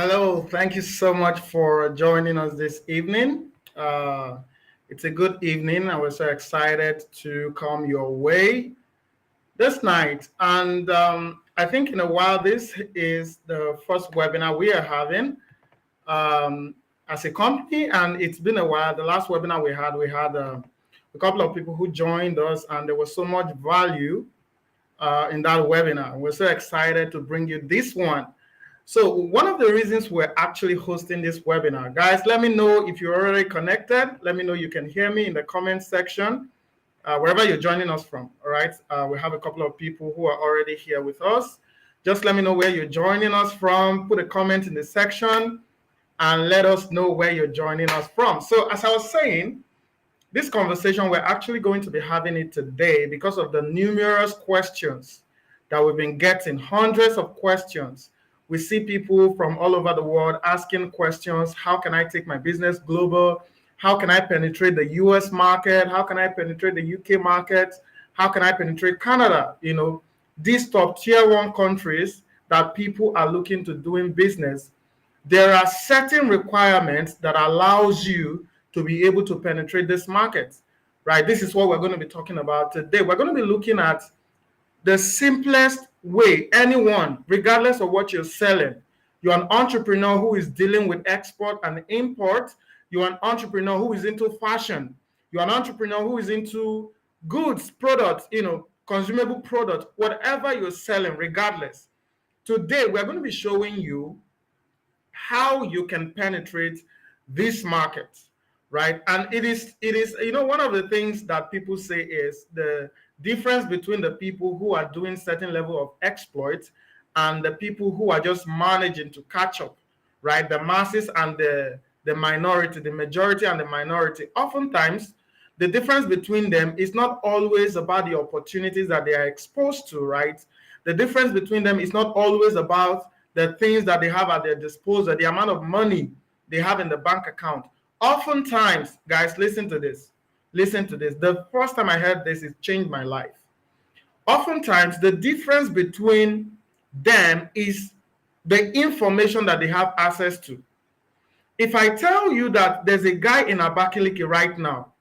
Hello, thank you so much for joining us this evening. It's a good evening. I was so excited to come your way this night. And I think in a while, this is the first webinar we are having as a company. And it's been a while. The last webinar we had a couple of people who joined us, and there was so much value in that webinar. We're so excited to bring you this one. So one of the reasons we're actually hosting this webinar, guys, let me know if you're already connected. Let me know you can hear me in the comment section, wherever you're joining us from. All right. We have a couple of people who are already here with us. Just let me know where you're joining us from. Put a comment in the section and let us know where you're joining us from. So as I was saying, this conversation, we're actually going to be having it today because of the numerous questions that we've been getting, hundreds of questions. We see people from all over the world asking questions. How can I take my business global? How can I penetrate the US market? How can I penetrate the UK market? How can I penetrate Canada? You know, these top tier one countries that people are looking to doing business. There are certain requirements that allows you to be able to penetrate this market, right? This is what we're going to be talking about today. We're going to be looking at the simplest way anyone, regardless of what you're selling, you're an entrepreneur who is dealing with export and import, you're an entrepreneur who is into fashion, you're an entrepreneur who is into goods, products, consumable products, whatever you're selling, regardless. Today, we're going to be showing you how you can penetrate this market, right? And it is one of the things that people say is the difference between the people who are doing certain level of exploit and the people who are just managing to catch up, right? The masses and the minority, the majority and the minority. Oftentimes, the difference between them is not always about the opportunities that they are exposed to, right? The difference between them is not always about the things that they have at their disposal, the amount of money they have in the bank account. Oftentimes, guys, listen to this. Listen to this. The first time I heard this, it changed my life. Oftentimes, the difference between them is the information that they have access to. If I tell you that there's a guy in Abakaliki right now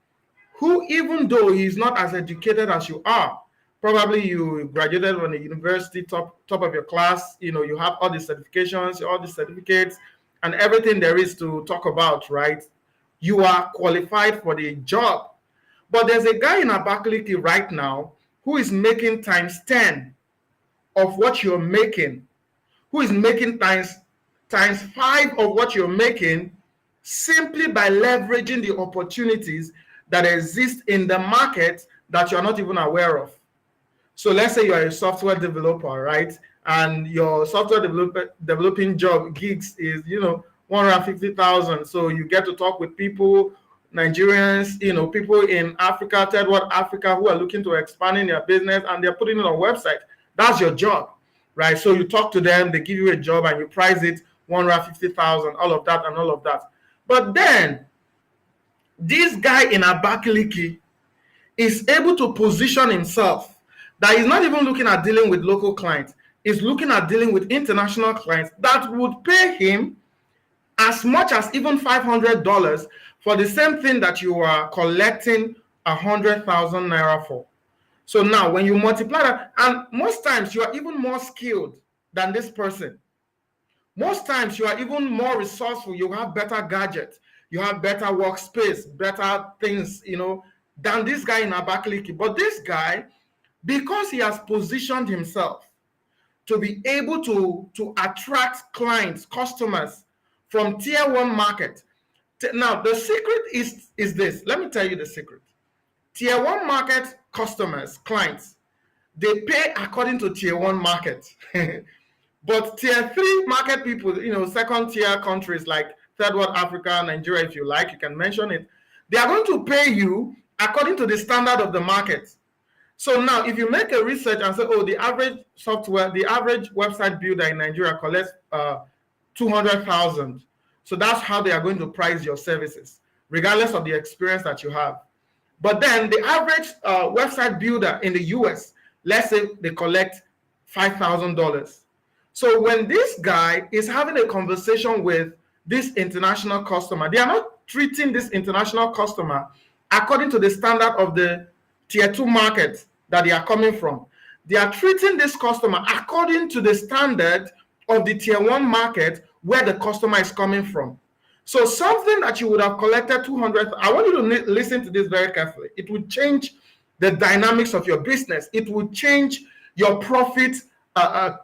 who, even though he's not as educated as you are, probably you graduated from the university, top of your class, you have all the certifications, all the certificates, and everything there is to talk about, right? You are qualified for the job. But there's a guy in Abakaliki right now who is making times 10 of what you're making, who is making times 5 of what you're making simply by leveraging the opportunities that exist in the market that you're not even aware of. So let's say you're a software developer, right? And your software developing job gigs is, 150,000. So you get to talk with people, Nigerians, people in Africa, third world Africa, who are looking to expand in their business, and they're putting it on a website. That's your job, right? So you talk to them, they give you a job, and you price it 150,000, all of that and all of that. But then this guy in Abakaliki is able to position himself that he's not even looking at dealing with local clients. He's looking at dealing with international clients that would pay him as much as even $500 for the same thing that you are collecting 100,000 naira for. So now when you multiply that, and most times you are even more skilled than this person. Most times you are even more resourceful. You have better gadgets. You have better workspace, better things, than this guy in Abakaliki. But this guy, because he has positioned himself to be able to attract clients, customers from tier one market. Now, the secret is this. Let me tell you the secret. Tier one market customers, clients, they pay according to tier one market. But tier three market people, second tier countries like third world Africa, Nigeria, if you like, you can mention it. They are going to pay you according to the standard of the market. So now, if you make a research and say, oh, the average website builder in Nigeria collects 200,000. So that's how they are going to price your services, regardless of the experience that you have. But then the average website builder in the US, let's say they collect $5,000. So when this guy is having a conversation with this international customer, they are not treating this international customer according to the standard of the tier 2 market that they are coming from. They are treating this customer according to the standard of the tier 1 market where the customer is coming from. So something that you would have collected 200, I want you to listen to this very carefully. It would change the dynamics of your business. It would change your profit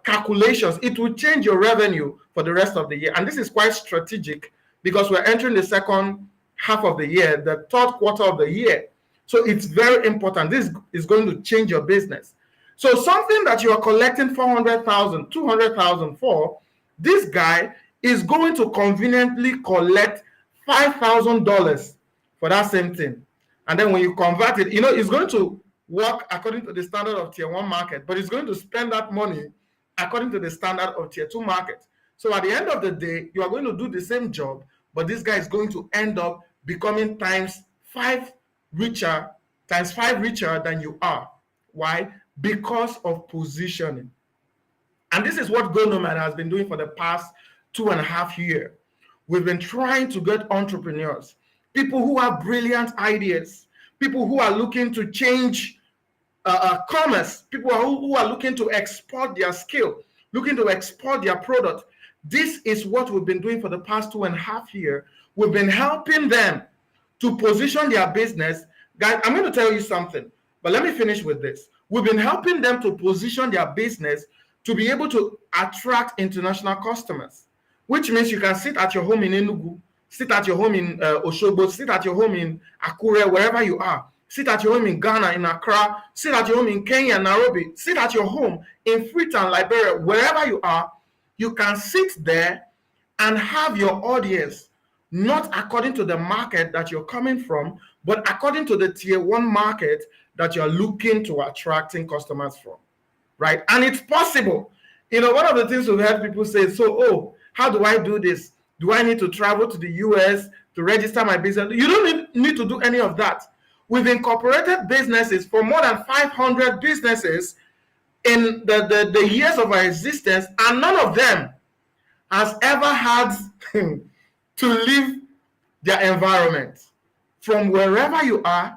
calculations. It would change your revenue for the rest of the year. And this is quite strategic because we're entering the second half of the year, the third quarter of the year. So it's very important. This is going to change your business. So something that you are collecting 400,000, 200,000 for, this guy is going to conveniently collect $5,000 for that same thing. And then when you convert it, it's going to work according to the standard of tier 1 market, but it's going to spend that money according to the standard of tier 2 market. So at the end of the day, you are going to do the same job, but this guy is going to end up becoming times 5 richer than you are. Why? Because of positioning. And this is what GoNomad has been doing for the past 2.5 years. We've been trying to get entrepreneurs, people who have brilliant ideas, people who are looking to change commerce, people who are looking to export their skill, looking to export their product. This is what we've been doing for the past 2.5 years. We've been helping them to position their business. Guys, I'm going to tell you something, but let me finish with this. We've been helping them to position their business to be able to attract international customers, which means you can sit at your home in Enugu, sit at your home in Osogbo, sit at your home in Akure, wherever you are, sit at your home in Ghana, in Accra, sit at your home in Kenya, Nairobi, sit at your home in Freetown, Liberia, wherever you are. You can sit there and have your audience, not according to the market that you're coming from, but according to the tier 1 market that you're looking to attracting customers from, right? And it's possible. One of the things we've heard people say, how do I do this? Do I need to travel to the US to register my business? You don't need to do any of that. We've incorporated businesses for more than 500 businesses in the years of our existence, and none of them has ever had to leave their environment. From wherever you are,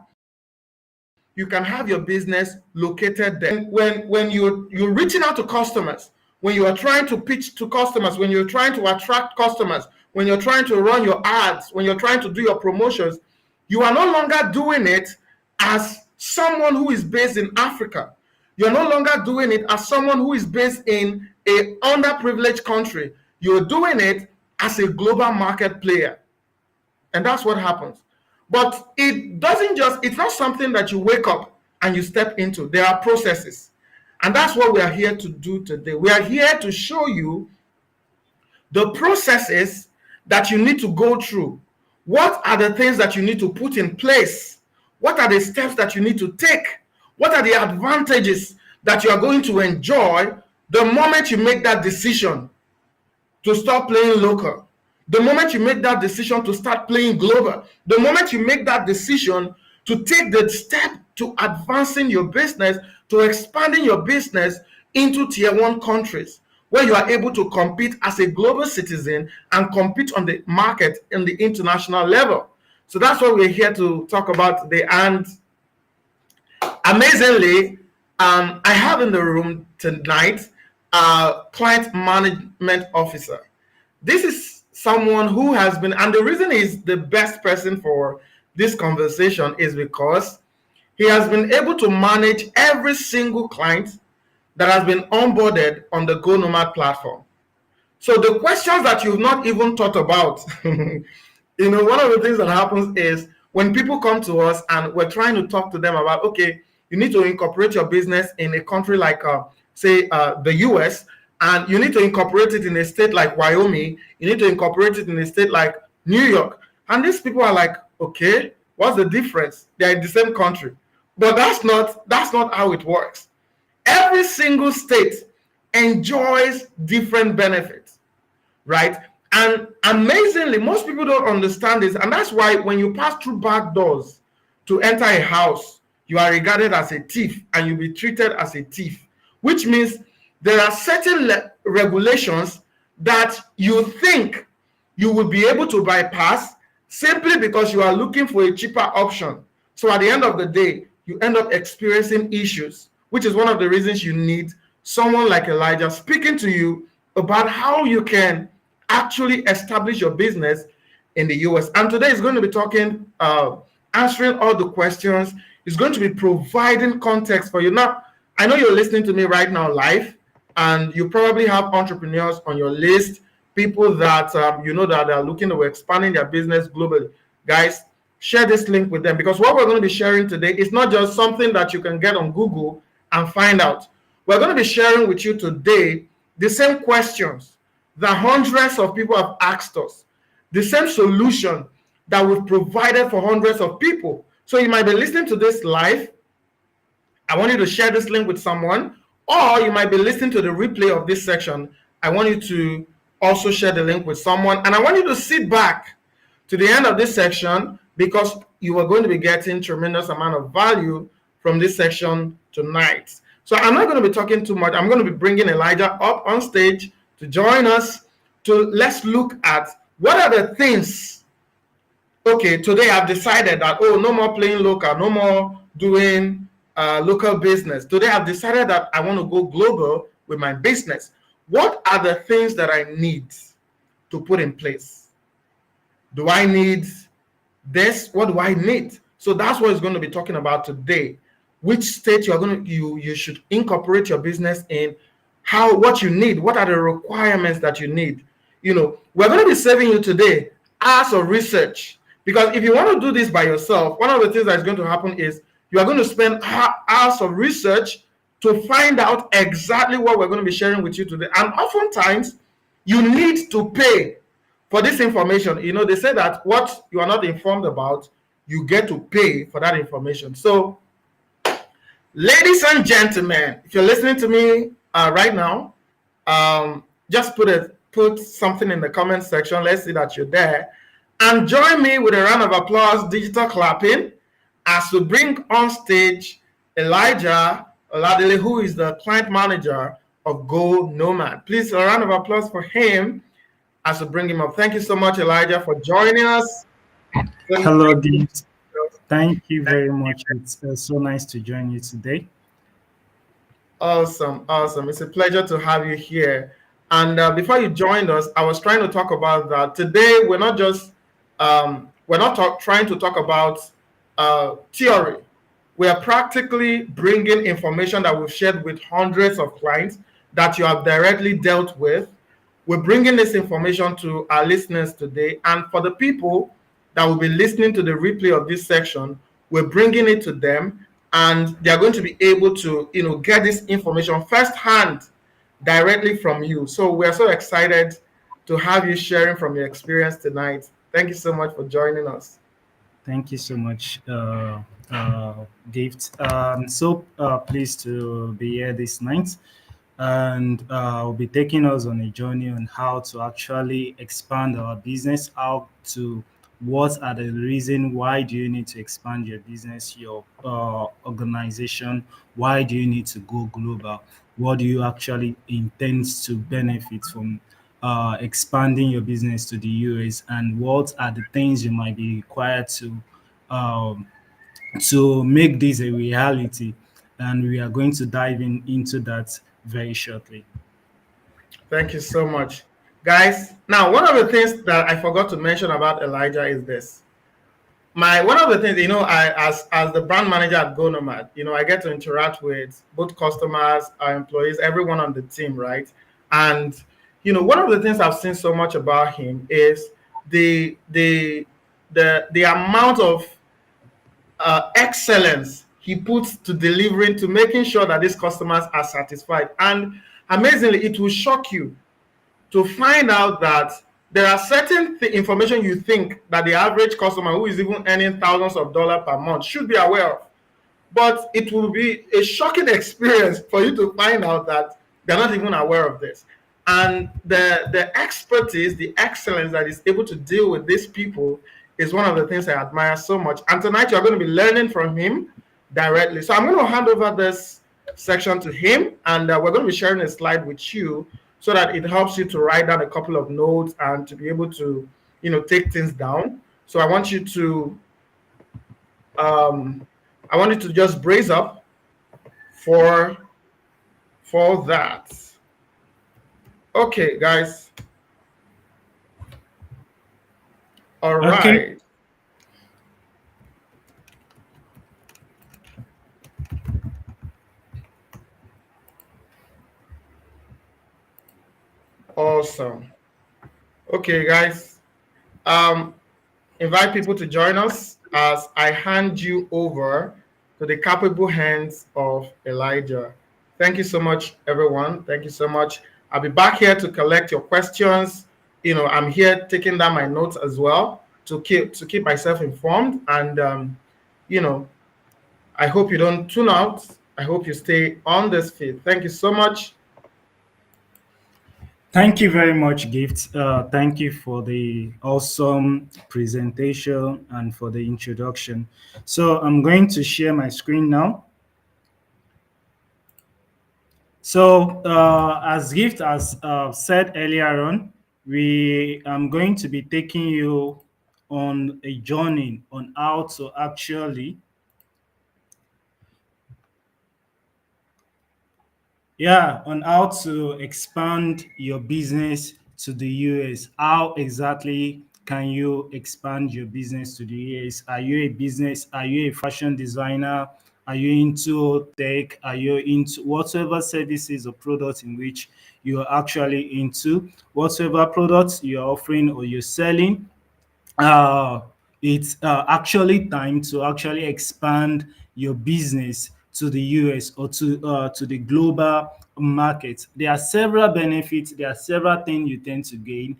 you can have your business located there. When you're reaching out to customers, when you are trying to pitch to customers, when you're trying to attract customers, when you're trying to run your ads, when you're trying to do your promotions, you are no longer doing it as someone who is based in Africa. You're no longer doing it as someone who is based in an underprivileged country. You're doing it as a global market player. And that's what happens. But it's not something that you wake up and you step into. There are processes. And that's what we are here to do today. We are here to show you the processes that you need to go through. What are the things that you need to put in place? What are the steps that you need to take? What are the advantages that you are going to enjoy the moment you make that decision to stop playing local? The moment you make that decision to start playing global, the moment you make that decision to take the step to advancing your business, to expanding your business into tier 1 countries, where you are able to compete as a global citizen and compete on the market in the international level. So that's what we're here to talk about today. And amazingly, I have in the room tonight a client management officer. This is someone who has been, and the reason he's the best person for this conversation is because he has been able to manage every single client that has been onboarded on the GoNomad platform. So the questions that you've not even thought about, one of the things that happens is when people come to us and we're trying to talk to them about, okay, you need to incorporate your business in a country like, the US, and you need to incorporate it in a state like Wyoming, you need to incorporate it in a state like New York. And these people are like, okay, what's the difference? They're in the same country. But that's not how it works. Every single state enjoys different benefits, right? And amazingly, most people don't understand this. And that's why when you pass through back doors to enter a house, you are regarded as a thief and you'll be treated as a thief, which means there are certain regulations that you think you will be able to bypass simply because you are looking for a cheaper option. So at the end of the day, you end up experiencing issues, which is one of the reasons you need someone like Elijah speaking to you about how you can actually establish your business in the US. And today is going to be talking, answering all the questions. It's going to be providing context for you. Now, I know you're listening to me right now live, and you probably have entrepreneurs on your list, people that you know that are looking to expanding their business globally. Guys, share this link with them, because what we're going to be sharing today is not just something that you can get on Google and find out. We're going to be sharing with you today the same questions that hundreds of people have asked us, the same solution that we've provided for hundreds of people. So you might be listening to this live. I want you to share this link with someone, or you might be listening to the replay of this section. I want you to also share the link with someone, and I want you to sit back to the end of this section, because you are going to be getting tremendous amount of value from this section tonight. So I'm not going to be talking too much. I'm going to be bringing Elijah up on stage to join us. Let's look at what are the things. Okay, today I've decided that, no more playing local, no more doing local business. Today I've decided that I want to go global with my business. What are the things that I need to put in place? Do I need this? What do I need? So that's what it's going to be talking about today. Which state you should incorporate your business in, what you need, what are the requirements that you need. We're going to be saving you today hours of research, because if you want to do this by yourself, one of the things that's going to happen is you are going to spend hours of research to find out exactly what we're going to be sharing with you today. And oftentimes you need to pay for this information. They say that what you are not informed about, you get to pay for that information. So, ladies and gentlemen, if you're listening to me right now, just put something in the comment section. Let's see that you're there. And join me with a round of applause, digital clapping, as we bring on stage Elijah Oladele, who is the client manager of Go Nomad. Please, a round of applause for him as we bring him up. Thank you so much, Elijah, for joining us. Hello, Dean. Thank you very much. It's so nice to join you today. Awesome. It's a pleasure to have you here. And before you joined us, I was trying to talk about that. Today, we're not just trying to talk about theory. We are practically bringing information that we've shared with hundreds of clients that you have directly dealt with. We're bringing this information to our listeners today. And for the people that will be listening to the replay of this section, we're bringing it to them, and they're going to be able to, get this information firsthand directly from you. So we're so excited to have you sharing from your experience tonight. Thank you so much for joining us. Thank you so much, Gift. So pleased to be here this night, and I'll be taking us on a journey on how to actually expand our business, what are the reasons why do you need to expand your business, your organization, why do you need to go global, what do you actually intend to benefit from expanding your business to the US, and what are the things you might be required to make this a reality. And we are going to dive into that very shortly. Thank you so much, guys. Now, one of the things that I forgot to mention about Elijah is this. One of the things, as the brand manager at Go Nomad, I get to interact with both customers, our employees, everyone on the team, right? And one of the things I've seen so much about him is the amount of excellence he puts to delivering, to making sure that these customers are satisfied. And amazingly, it will shock you to find out that there are certain information you think that the average customer who is even earning thousands of dollars per month should be aware of. But it will be a shocking experience for you to find out that they're not even aware of this. And the expertise, the excellence that is able to deal with these people is one of the things I admire so much. And tonight you're going to be learning from him directly. So I'm going to hand over this section to him, and we're going to be sharing a slide with you so that it helps you to write down a couple of notes and to be able to, take things down. So um, I want you to just brace up for that. Okay, guys. All Okay. right. Awesome. Okay, guys. Um, invite people to join us as I hand you over to the capable hands of Elijah. Thank you so much, everyone. Thank you so much. I'll be back here to collect your questions. I'm here taking down my notes as well to keep myself informed. And you know, I hope you don't tune out. I hope you stay on this feed. Thank you so much. Thank you very much, Gift. Thank you for the awesome presentation and for the introduction. So I'm going to share my screen now. So as Gift has said earlier on, we am going to be taking you on a journey on how to actually on how to expand your business to the US. How exactly can you expand your business to the US? Are you a business? Are you a fashion designer? Are you into tech? Are you into whatever services or products in which you are actually into? Whatever products you're offering or you're selling, uh, it's actually time to actually expand your business to the US or to the global market. There are several benefits. There are several things you tend to gain.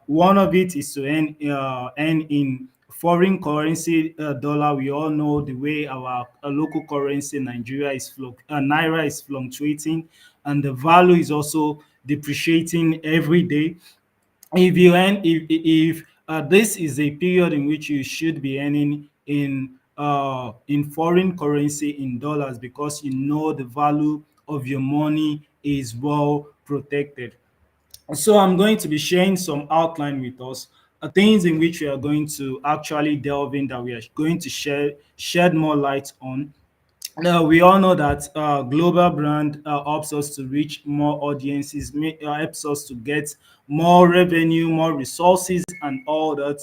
One of it is to earn in foreign currency dollar. We all know the way our local currency Nigeria naira is fluctuating, and the value is also depreciating every day. If you earn if this is a period in which you should be earning in foreign currency in dollars, because you know the value of your money is well protected. So I'm going to be sharing some outline with us, things in which we are going to actually delve in, that we are going to shed more light on. Now, we all know that global brand helps us to reach more audiences, helps us to get more revenue, more resources, and all that.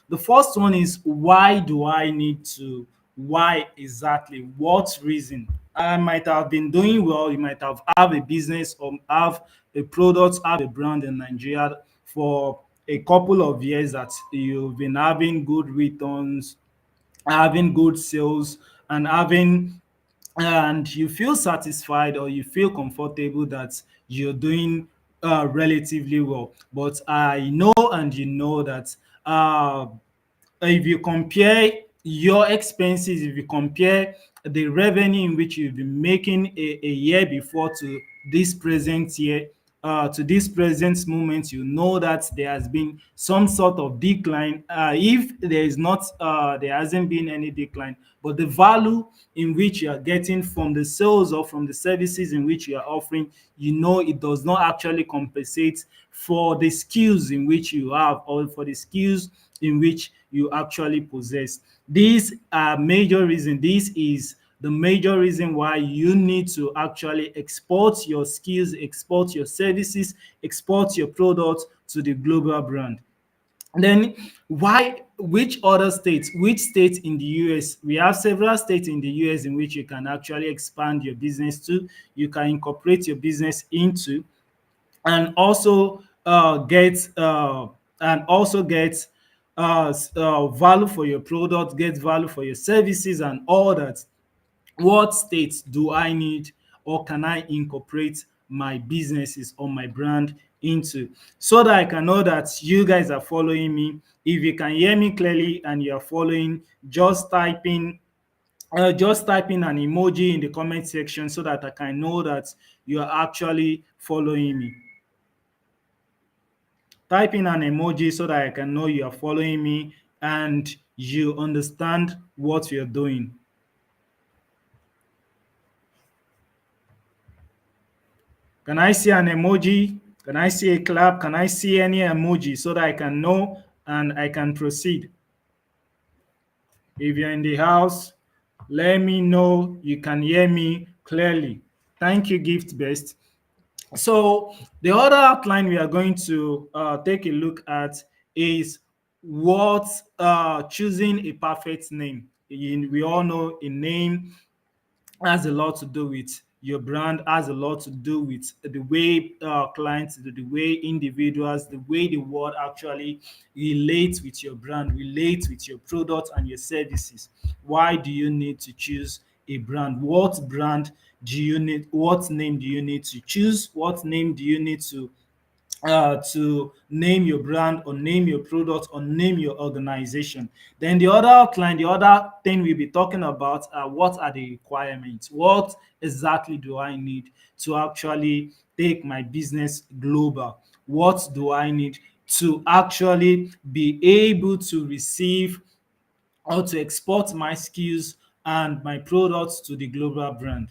The first one is, why do I need to? Why exactly? What reason? I might have been doing well. You might have a business or have a product, have a brand in Nigeria for a couple of years, that you've been having good returns, having good sales, and having and you feel satisfied or you feel comfortable that you're doing relatively well. But I know, and you know, that if you compare your expenses, if you compare the revenue in which you've been making a year before to this present year, to this present moment, you know that there has been some sort of decline. If there is not, there hasn't been any decline, but the value in which you are getting from the sales or from the services in which you are offering, you know it does not actually compensate for the skills in which you have, or for the skills in which you actually possess. These are major reason. This is the major reason why you need to actually export your skills, export your services, export your products to the global brand. Then, why? Which states in the US? We have several states in the US in which you can actually expand your business to, you can incorporate your business into, and also get value for your product, get value for your services, and all that. What states do I need, or can I incorporate my businesses or my brand into, so that I can know that you guys are following me? If you can hear me clearly and you are following, just type in an emoji in the comment section, so that I can know that you are actually following me. Type in an emoji so that I can know you are following me and you understand what you're doing. Can I see an emoji? Can I see a clap? Can I see any emoji so that I can know and I can proceed? If you're in the house, let me know you can hear me clearly. Thank you, Gift Best. So the other outline we are going to take a look at is what choosing a perfect name. We all know a name has a lot to do with your brand, has a lot to do with the way clients, the way individuals, the way the world actually relates with your brand, relates with your product and your services. Why do you need to choose a brand? What brand do you need? What name do you need to choose? What name do you need to name your brand or name your product or name your organization. Then the other outline, the other thing we'll be talking about are what are the requirements? What exactly do I need to actually take my business global? What do I need to actually be able to receive or to export my skills and my products to the global brand?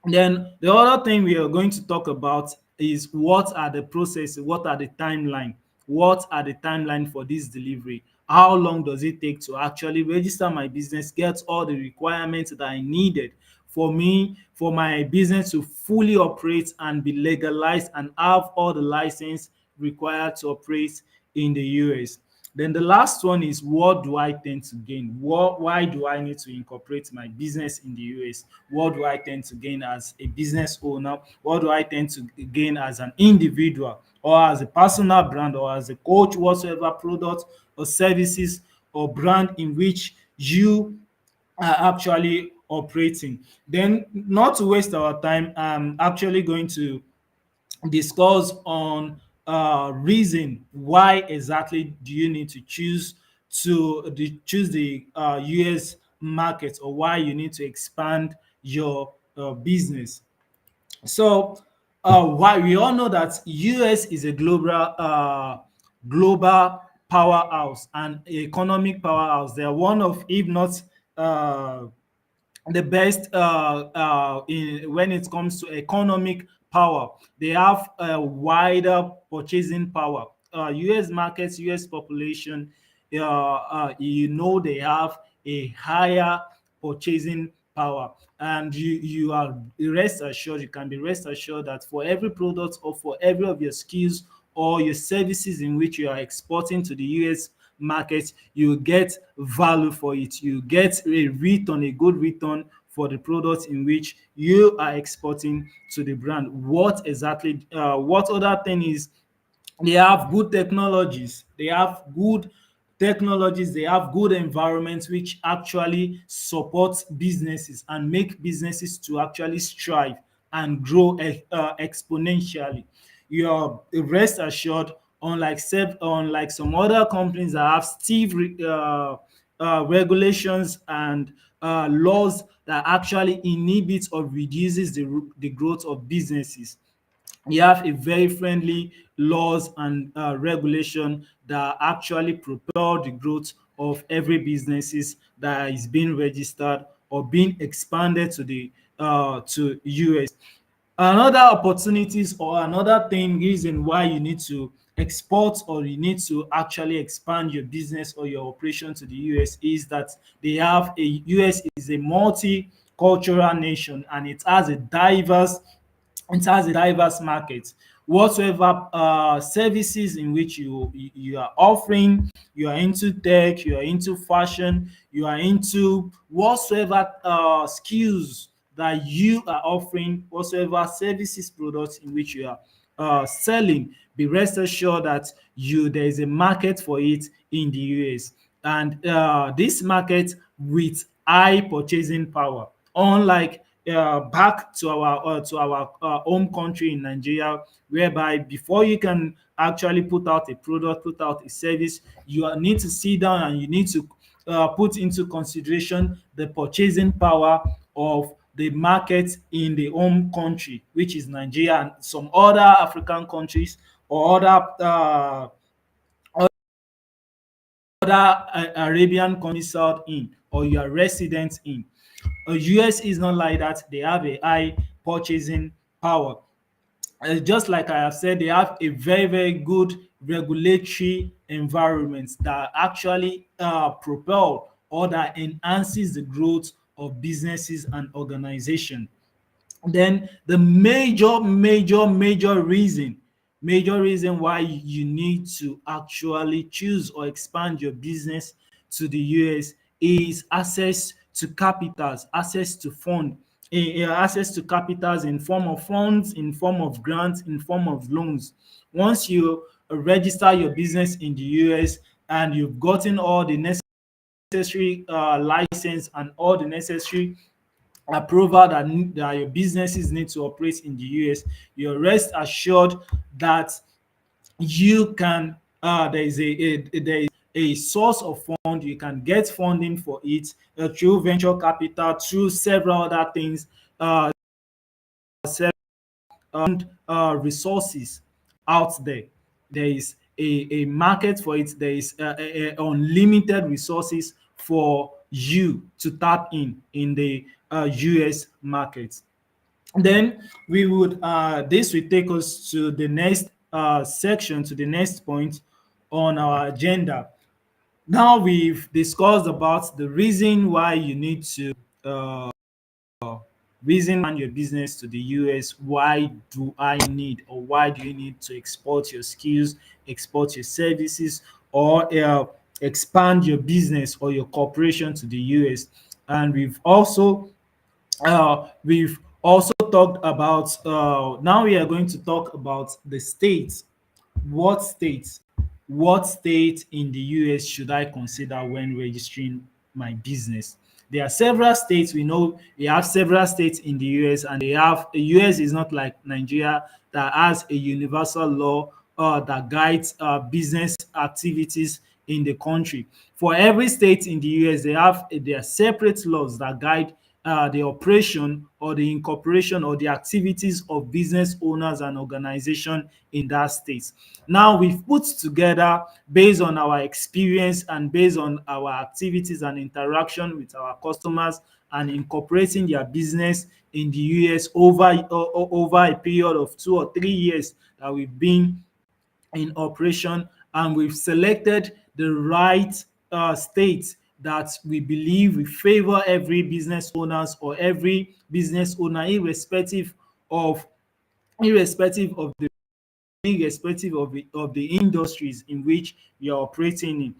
Then the other thing we are going to talk about is what are the processes, what are the timeline, what are the timeline for this delivery? How long does it take to actually register my business, get all the requirements that I needed for me, for my business to fully operate and be legalized and have all the license required to operate in the US? Then the last one is what do I tend to gain? Why do I need to incorporate my business in the US? What do I tend to gain as a business owner? What do I tend to gain as an individual or as a personal brand or as a coach, whatsoever product or services or brand in which you are actually operating? Then, not to waste our time, I'm actually going to discuss on reason why exactly do you need to choose the US market, or why you need to expand your business. So why we all know that US is a global powerhouse and economic powerhouse. They are one of, if not uh, the best when it comes to economic power. They have a wider purchasing power. US markets, US population, they have a higher purchasing power. And you are rest assured, you can be rest assured that for every product or for every of your skills or your services in which you are exporting to the US market, you get value for it. You get a return, a good return for the products in which you are exporting to the brand. What other thing is, they have good technologies, they have good environments which actually support businesses and make businesses to actually strive and grow exponentially. You are rest assured, unlike some other companies that have stiff regulations and laws that actually inhibit or reduces the growth of businesses. You have a very friendly laws and regulation that actually propel the growth of every businesses that is being registered or being expanded to US. Another opportunities or another thing reason why you need to export or you need to actually expand your business or your operation to the US is that US is a multicultural nation, and it has a diverse market. Whatsoever services in which you are offering, you are into tech, you are into fashion, you are into whatsoever skills that you are offering, whatsoever services, products in which you are selling, be rest assured that there is a market for it in the US. And this market with high purchasing power, unlike back to our home country in Nigeria, whereby before you can actually put out a product, put out a service, need to sit down and you need to put into consideration the purchasing power of the market in the home country, which is Nigeria, and some other African countries or other Arabian countries south in, or you are resident in. US is not like that. They have a high purchasing power. just like I have said, they have a very, very good regulatory environment that actually propel or that enhances the growth of businesses and organization. Then the major reason why you need to actually choose or expand your business to the US is access to capitals, access to access to capitals in form of funds, in form of grants, in form of loans. Once you register your business in the US and you've gotten all the necessary license and all the necessary approval that your businesses need to operate in the US, you're rest assured that you can there is a source of fund. You can get funding for it through venture capital, through several other things, uh, and resources out there. There is a market for it. There is unlimited resources for you to tap in the US market. Then we would this will take us to the next section, to the next point on our agenda. Now we've discussed about the reason why you need to uh, reason on your business to the US. Why do I need, or why do you need to export your skills, export your services, or expand your business or your corporation to the US? And we've also talked about now we are going to talk about the states. What states, what state in the US should I consider when registering my business? There are several states. We know we have several states in the US, and the US is not like Nigeria that has a universal law that guides business activities in the country. For every state in the US, they have their separate laws that guide the operation or the incorporation or the activities of business owners and organization in that state. Now we've put together, based on our experience and based on our activities and interaction with our customers and incorporating their business in the US over a period of 2 or 3 years that we've been in operation, and we've selected the right states that we believe will favor every business owners or every business owner, of irrespective of the of the industries in which you're operating in.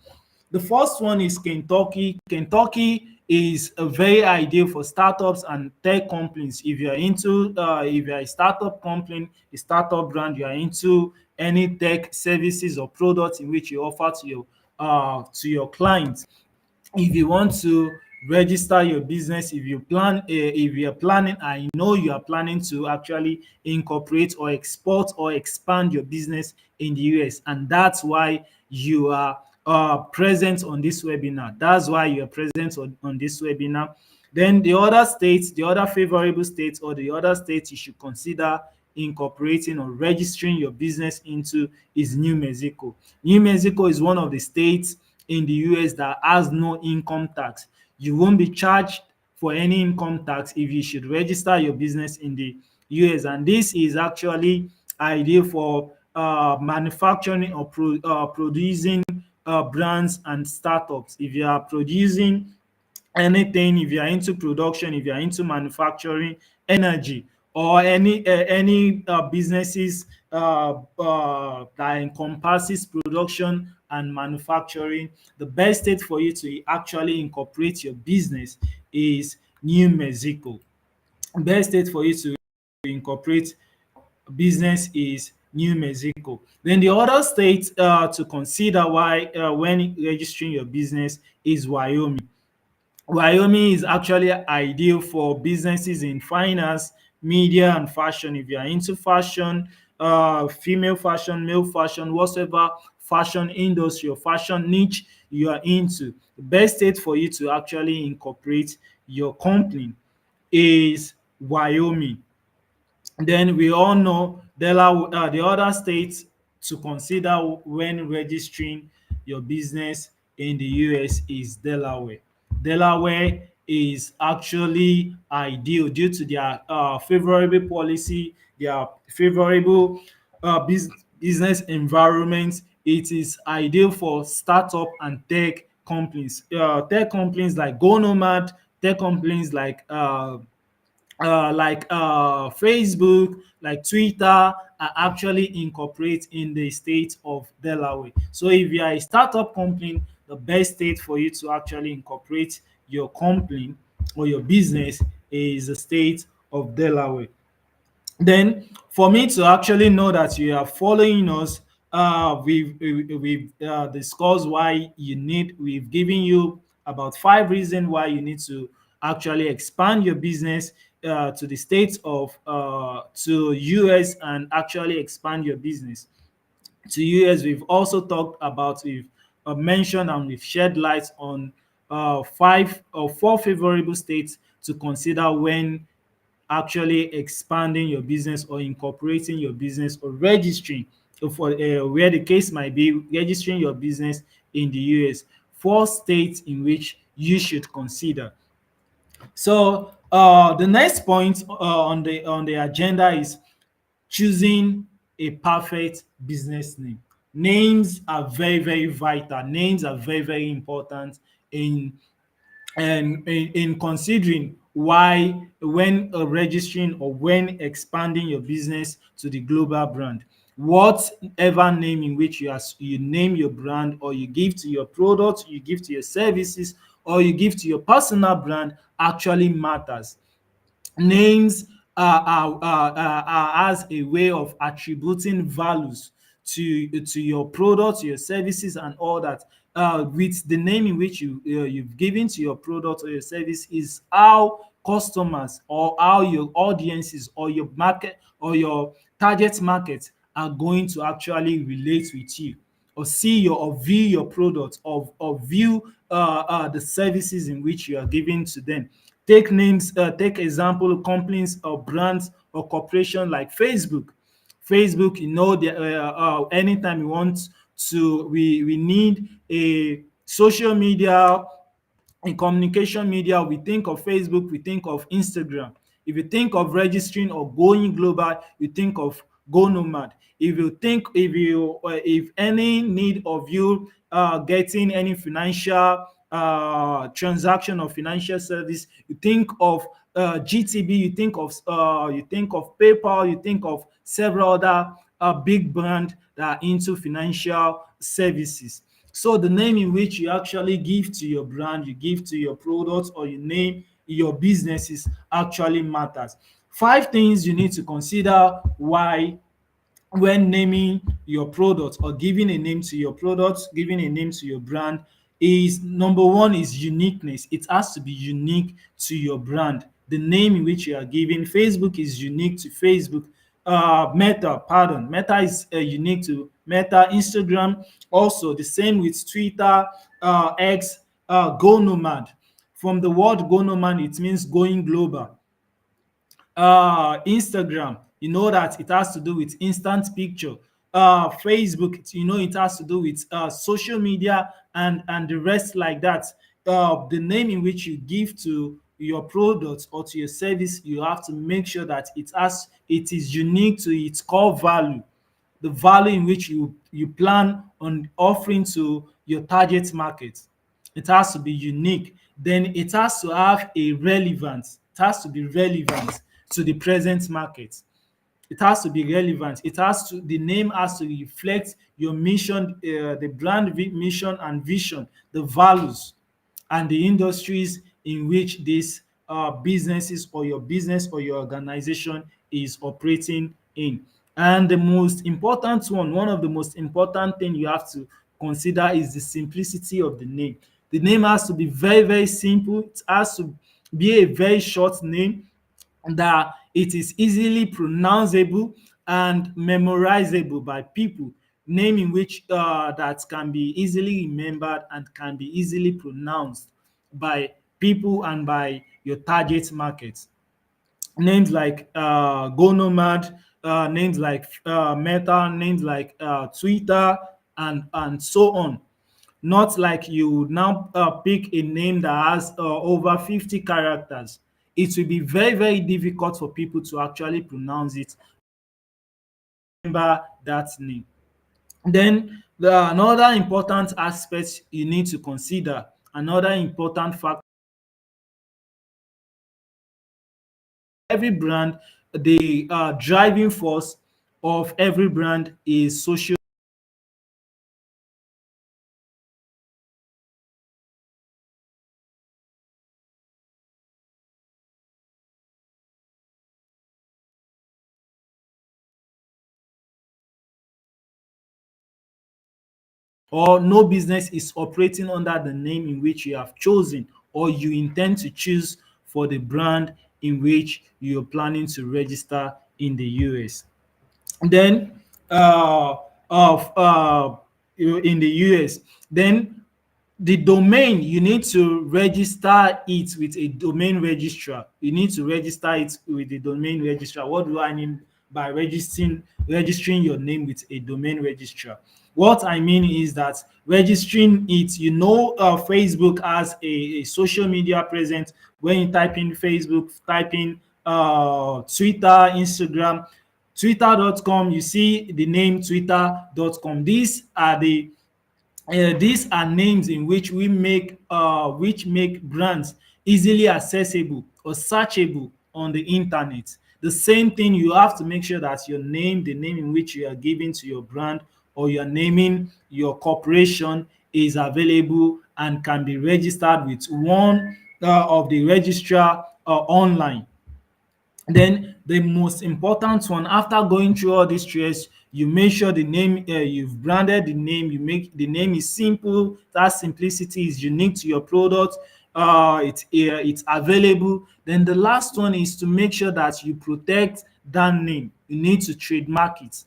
The first one is Kentucky. Kentucky is a very ideal for startups and tech companies. If you're a startup company, a startup brand, you are into any tech services or products in which you offer to your clients. If you want to register your business, if you're planning, I know you are planning to actually incorporate or export or expand your business in the US, and that's why you are present on this webinar. That's why you are present on this webinar. Then the other states, the other favorable states, or the other states you should consider incorporating or registering your business into is New Mexico. New Mexico is one of the states in the US that has no income tax. You won't be charged for any income tax if you should register your business in the US, and this is actually ideal for manufacturing or producing brands and startups. If you are producing anything, if you are into production, if you are into manufacturing, energy, or any businesses that encompasses production and manufacturing, the best state for you to actually incorporate your business is New Mexico. Best state for you to incorporate business is New Mexico. Then the other state to consider why when registering your business is Wyoming. Wyoming is actually ideal for businesses in finance, media, and fashion. If you are into fashion, female fashion, male fashion, whatever fashion industry or fashion niche you are into, the best state for you to actually incorporate your company is Wyoming. Then we all know Delaware, the other states to consider when registering your business in the US is Delaware. Delaware is actually ideal due to their favorable policy, their favorable business environment. It is ideal for startup and tech companies. Tech companies like GoNomad, tech companies Facebook, like Twitter, are actually incorporate in the state of Delaware. So if you are a startup company, the best state for you to actually incorporate your company or your business is the state of Delaware. Then for me to actually know that you are following us, we've discussed why you need. We've given you about 5 reasons why you need to actually expand your business to the states of to US and actually expand your business to US. We've also talked about, we've mentioned and we've shed light on 4 favorable states to consider when actually expanding your business or incorporating your business or registering for where the case might be, registering your business in the US. 4 states in which you should consider. So the next point on the agenda is choosing a perfect business name. Names are very, very vital. Names are very, very important in in considering why when registering or when expanding your business to the global brand. Whatever name in which you name your brand, or you give to your product, you give to your services, or you give to your personal brand actually matters. Names are as a way of attributing values to your product, your services, and all that. With the name in which you've given to your product or your service is how customers or how your audiences or your market or your target market are going to actually relate with you, or see your or view your product, or view the services in which you are giving to them. Take example companies or brands or corporation like Facebook. Facebook, anytime we want to, we need a social media, in communication media, we think of Facebook, we think of Instagram. If you think of registering or going global, you think of Go Nomad. If any need of you getting any financial transaction or financial service, you think of GTB, you think of PayPal, you think of several other big brand that are into financial services. So the name in which you actually give to your brand, you give to your products, or you name your businesses actually matters. 5 things you need to consider why when naming your product or giving a name to your product, giving a name to your brand is: number one is uniqueness. It has to be unique to your brand. The name in which you are giving, Facebook is unique to Facebook. Meta is unique to Meta. Instagram also the same with Twitter, X, Go Nomad. From the word Go Nomad, it means going global. Instagram, you know that it has to do with instant picture. Facebook, you know, it has to do with social media and the rest like that. The name in which you give to your product or to your service, you have to make sure that it is unique to its core value, the value in which you plan on offering to your target market. It has to be unique. Then it has to have a relevance. It has to be relevant to the present market. It has to be relevant. The name has to reflect your mission, the brand mission and vision, the values and the industries in which these businesses or your business or your organization is operating in. And the most important one of the most important thing you have to consider is the simplicity of the name. The name has to be very, very simple. It has to be a very short name that it is easily pronounceable and memorizable by people, name in which that can be easily remembered and can be easily pronounced by people and by your target market. Names like Go Nomad, names like Meta, names like Twitter, and so on. not like you would now pick a name that has over 50 characters. It will be very, very difficult for people to actually pronounce it, remember that name. Then another important aspect you need to consider, another important factor, every brand, the driving force of every brand is social. Or no business is operating under the name in which you have chosen or you intend to choose for the brand in which you're planning to register in the US. Then of in the US, then the domain, you need to register it with a domain registrar. You need to register it with the domain registrar. What do I mean by registering your name with a domain registrar? What I mean is that registering it, Facebook has a social media presence. When you type in Facebook, type in Twitter, Instagram, twitter.com, you see the name twitter.com. These are names in which make brands easily accessible or searchable on the internet. The same thing, you have to make sure that your name, the name in which you are giving to your brand or you're naming your corporation, is available and can be registered with one of the registrar online. Then the most important one, after going through all these traits, you make sure the name, you've branded the name, you make the name is simple. That simplicity is unique to your product. It's available. Then the last one is to make sure that you protect that name. You need to trademark it.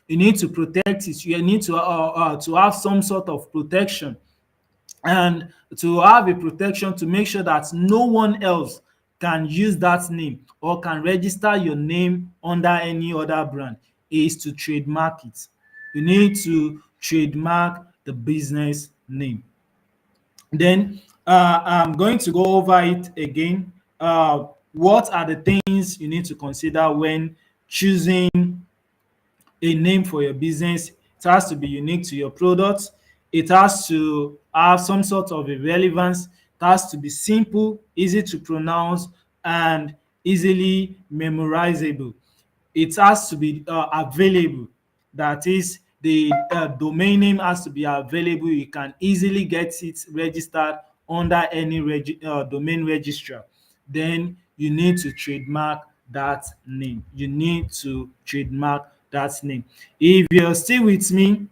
You need to protect it. You need to have some sort of protection, and to have a protection to make sure that no one else can use that name or can register your name under any other brand, is to trademark it. You need to trademark the business name. Then I'm going to go over it again. What are the things you need to consider when choosing a name for your business? It has to be unique to your product. It has to have some sort of a relevance. It has to be simple, easy to pronounce, and easily memorizable. It has to be available. That is, the domain name has to be available. You can easily get it registered under any domain registrar. Then you need to trademark that name. You need to trademark that name. If you're still with me,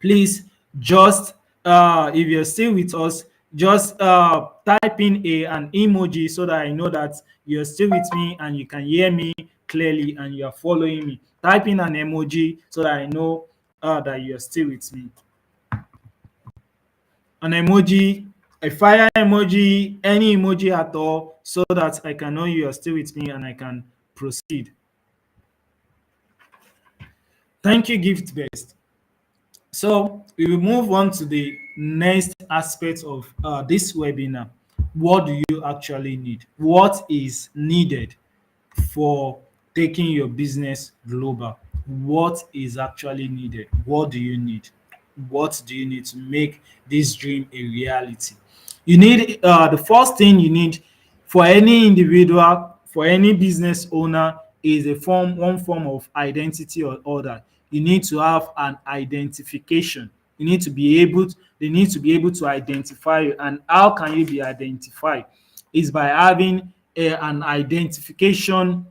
please just if you're still with us, just type in an emoji so that I know that you're still with me and you can hear me clearly and you're following me. Type in an emoji so that I know that you're still with me. An emoji, a fire emoji, any emoji at all, so that I can know you are still with me and I can proceed. Thank you, Gift Best. So we will move on to the next aspect of this webinar. What do you actually need? What is needed for taking your business global? What is actually needed? What do you need? What do you need to make this dream a reality? You need the first thing you need for any individual, for any business owner, is one form of identity or order. You need to have an identification. You need to be able they need to be able to identify you. And how can you be identified? Is by having an identification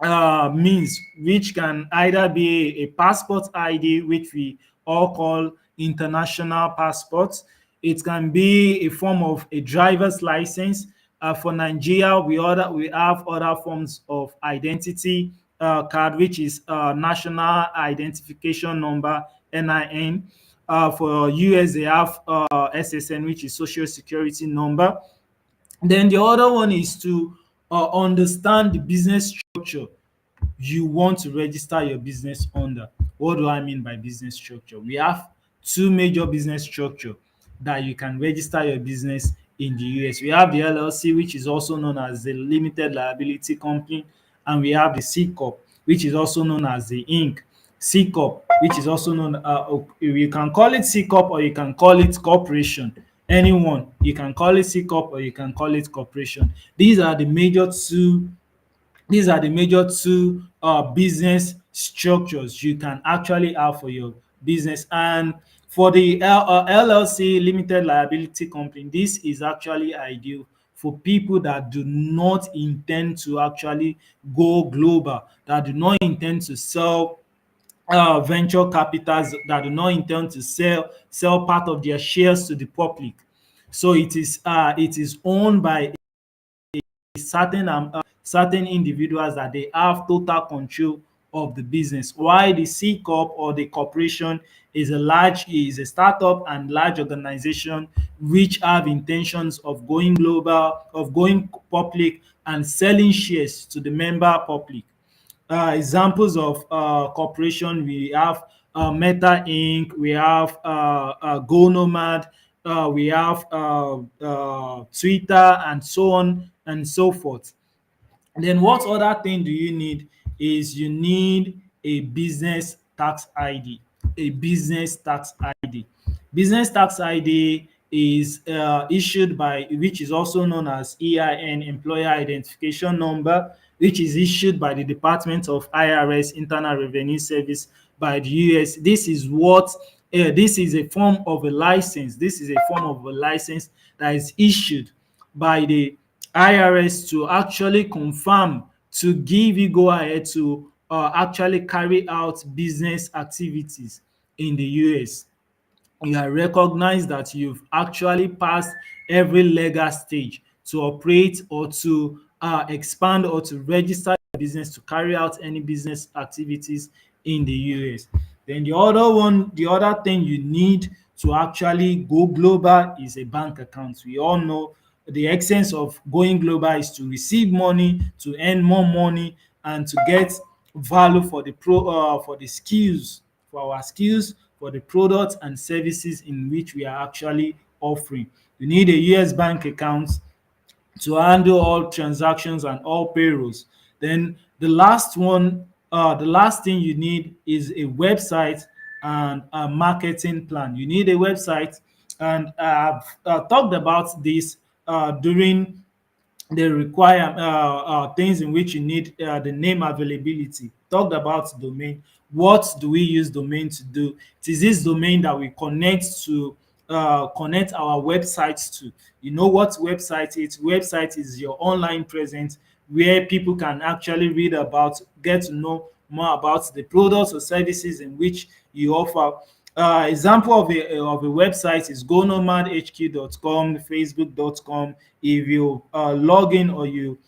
means, which can either be a passport ID, which we all call international passports. It can be a form of a driver's license. For Nigeria, we have other forms of identity card, which is national identification number, NIN. For US, they have SSN, which is social security number. Then the other one is to understand the business structure you want to register your business under. What do I mean by business structure? We have two major business structure that you can register your business in the US. We have the LLC, which is also known as the limited liability company, and we have the C corp, which is also known as the Inc. C corp, which is also known, you can call it C corp or you can call it corporation. Anyone, you can call it C corp or you can call it corporation. These are the major two business structures you can actually have for your business. And for the LLC, limited liability company, this is actually ideal for people that do not intend to actually go global, that do not intend to sell venture capitals, that do not intend to sell part of their shares to the public. So it is owned by certain individuals that they have total control of the business. While the C corp or the corporation is a startup and large organization which have intentions of going global, of going public and selling shares to the member public. Examples of corporation, we have Meta Inc., we have Go Nomad, we have Twitter, and so on and so forth. And then what other thing do you need is you need a business tax ID. A business tax ID. Business tax ID is issued by, which is also known as EIN, Employer Identification Number, which is issued by the Department of IRS, Internal Revenue Service, by the US. This is a form of a license. This is a form of a license that is issued by the IRS to actually confirm, to give you go ahead to actually carry out business activities in the US. You are recognized that you've actually passed every legal stage to operate or to expand or to register your business, to carry out any business activities in the US. Then the other thing you need to actually go global is a bank account. We all know the essence of going global is to receive money, to earn more money, and to get value for for the skills, for our skills, for the products and services in which we are actually offering. You need a US bank account to handle all transactions and all payrolls. Then the last thing you need is a website and a marketing plan. You need a website, and I've talked about this during the require things in which you need the name availability. Talked about domain. What do we use domain to do? It is this domain that we connect our websites to. You know what website is? Website is your online presence where people can actually read about, get to know more about the products or services in which you offer. Example of a website is gonomadhq.com, facebook.com. If you log in or you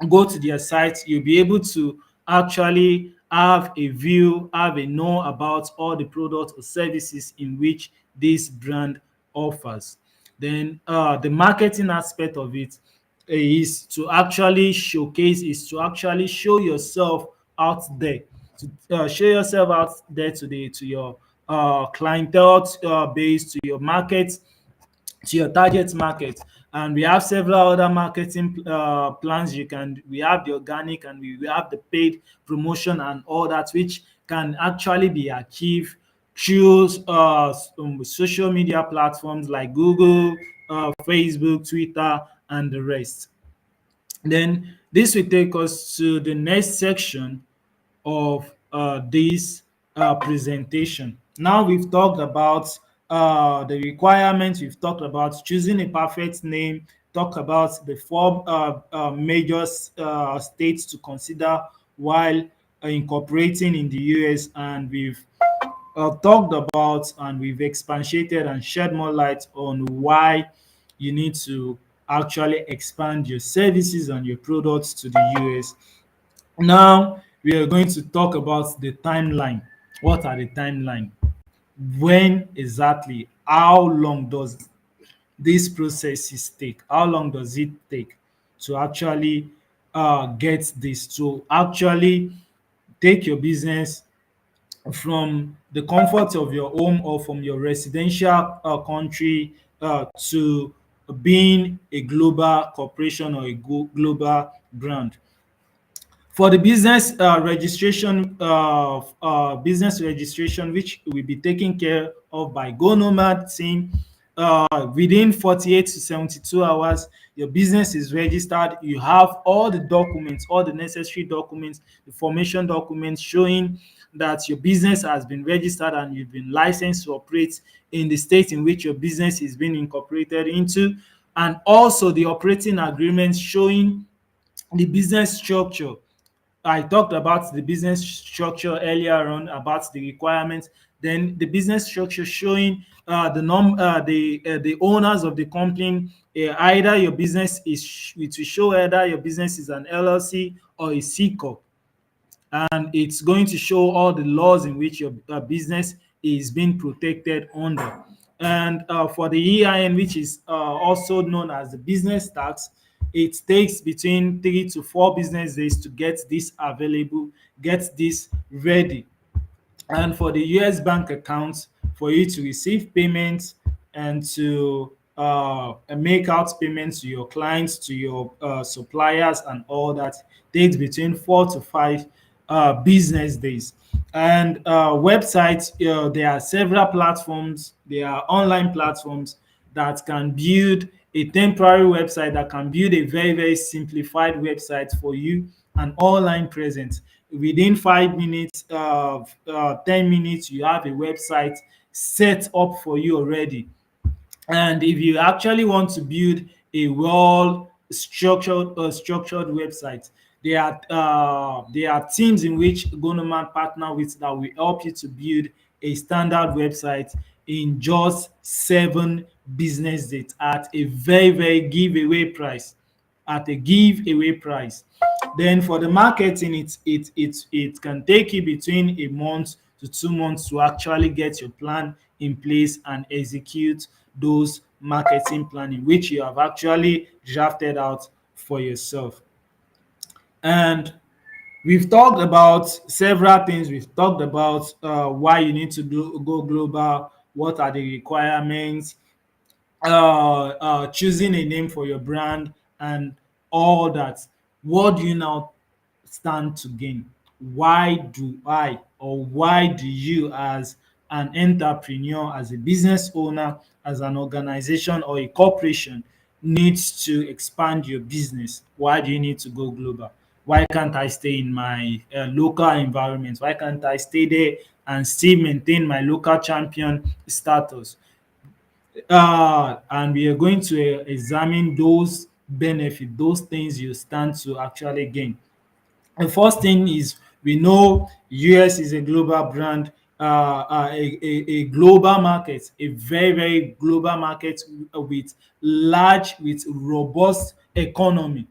go to their site, you'll be able to actually have a view, have a know about all the products or services in which this brand offers. Then the marketing aspect of it is to actually showcase, is to actually show yourself out there, to show yourself out there to your clientele base, to your market, to your target market. And we have several other marketing plans. We have the organic and we have the paid promotion and all that, which can actually be achieved through social media platforms like Google, Facebook, Twitter, and the rest. Then this will take us to the next section of this presentation. Now we've talked about the requirements, we've talked about choosing a perfect name, talked about the four major states to consider while incorporating in the US, and we've talked about and we've expatiated and shed more light on why you need to actually expand your services and your products to the US. Now we are going to talk about the timeline. What are the timeline? When exactly? How long does this processes take? How long does it take to actually get this? To actually take your business from the comfort of your home or from your residential country to being a global corporation or a global brand. For the business registration, which will be taken care of by Go Nomad team, within 48 to 72 hours, your business is registered. You have all the documents, all the necessary documents, the formation documents showing that your business has been registered and you've been licensed to operate in the state in which your business is being incorporated into, and also the operating agreements showing the business structure. I talked about the business structure earlier on, about the requirements. Then the business structure showing the owners of the company. Either your business is it will show either your business is an LLC or a C corp, and it's going to show all the laws in which your business is being protected under. And for the EIN, which is also known as the business tax, it takes between 3 to 4 business days to get this available, get this ready. And for the US bank accounts, for you to receive payments and to make out payments to your clients, to your suppliers, and all that takes between 4 to 5 business days. And websites, there are several platforms, there are online platforms that can build a temporary website, that can build a very, very simplified website for you, an online presence. Within 5 minutes, 10 minutes, you have a website set up for you already. And if you actually want to build a well structured website, there are teams in which Gonoman partner with that will help you to build a standard website in just 7 business days at a very, very giveaway price. At a giveaway price. Then for the marketing, it can take you between a month to 2 months to actually get your plan in place and execute those marketing planning which you have actually drafted out for yourself. And we've talked about several things. We've talked about why you need to go global, what are the requirements, choosing a name for your brand, and all that. What do you now stand to gain? Why do I, or why do you, as an entrepreneur, as a business owner, as an organization or a corporation, needs to expand your business? Why do you need to go global? Why can't I stay in my local environment? Why can't I stay there and still maintain my local champion status? And we are going to examine those benefits, those things you stand to actually gain. The first thing is, we know US is a global brand, a global market, a very, very global market with with robust economy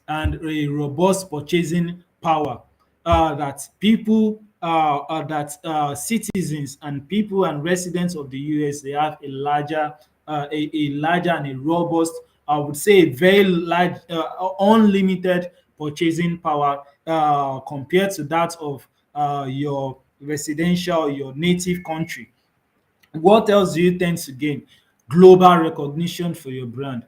and a robust purchasing power, that people that citizens and people and residents of the US, they have a larger a larger and a robust, I would say a very large, unlimited purchasing power compared to that of your residential, your native country. What else do you tend to gain? Global recognition for your brand.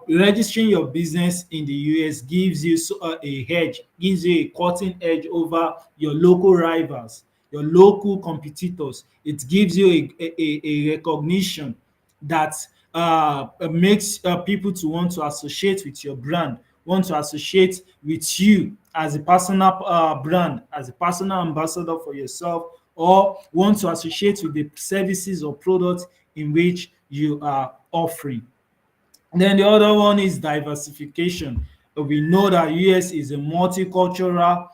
Registering your business in the US gives you a hedge, gives you a cutting edge over your local rivals, your local competitors. It gives you a recognition that makes people to want to associate with your brand, want to associate with you as a personal brand, as a personal ambassador for yourself, or want to associate with the services or products in which you are offering. Then the other one is diversification. We know that US is a multicultural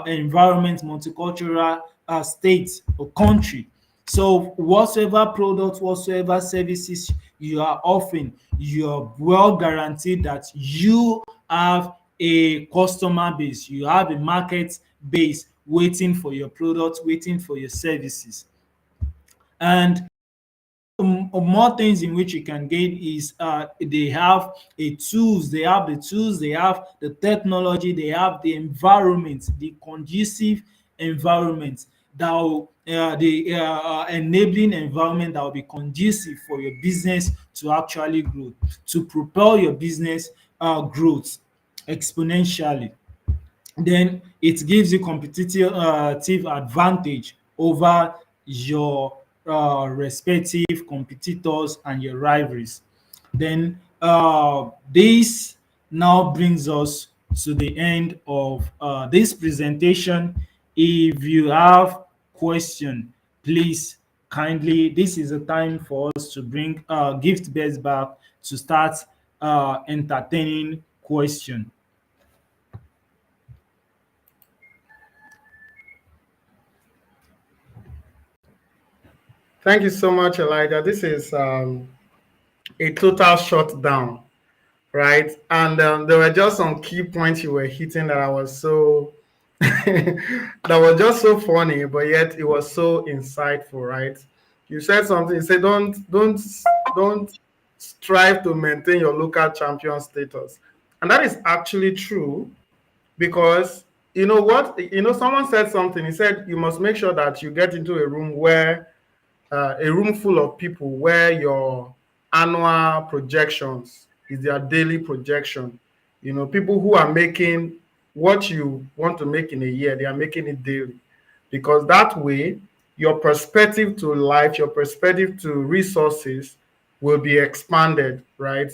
environment, multicultural state or country. So whatsoever product, whatsoever services you are offering, you're well guaranteed that you have a customer base, you have a market base waiting for your products, waiting for your services. And more things in which you can gain is they have the tools, they have the technology, they have the environment, the conducive environment that will, the enabling environment that will be conducive for your business to actually grow, to propel your business growth exponentially. Then it gives you competitive advantage over your respective competitors and your rivalries. Then this now brings us to the end of this presentation. If you have question, please kindly, this is a time for us to bring gift best back to start entertaining question. Thank you so much, Elijah. This is a total shutdown, right? And there were just some key points you were hitting that I was so that was just so funny, but yet it was so insightful, right? You said something. You said don't strive to maintain your local champion status, and that is actually true because you know what? You know, someone said something. He said you must make sure that you get into a room where a room full of people where your annual projections is their daily projection. You know, people who are making what you want to make in a year, they are making it daily. Because that way, your perspective to life, your perspective to resources will be expanded, right?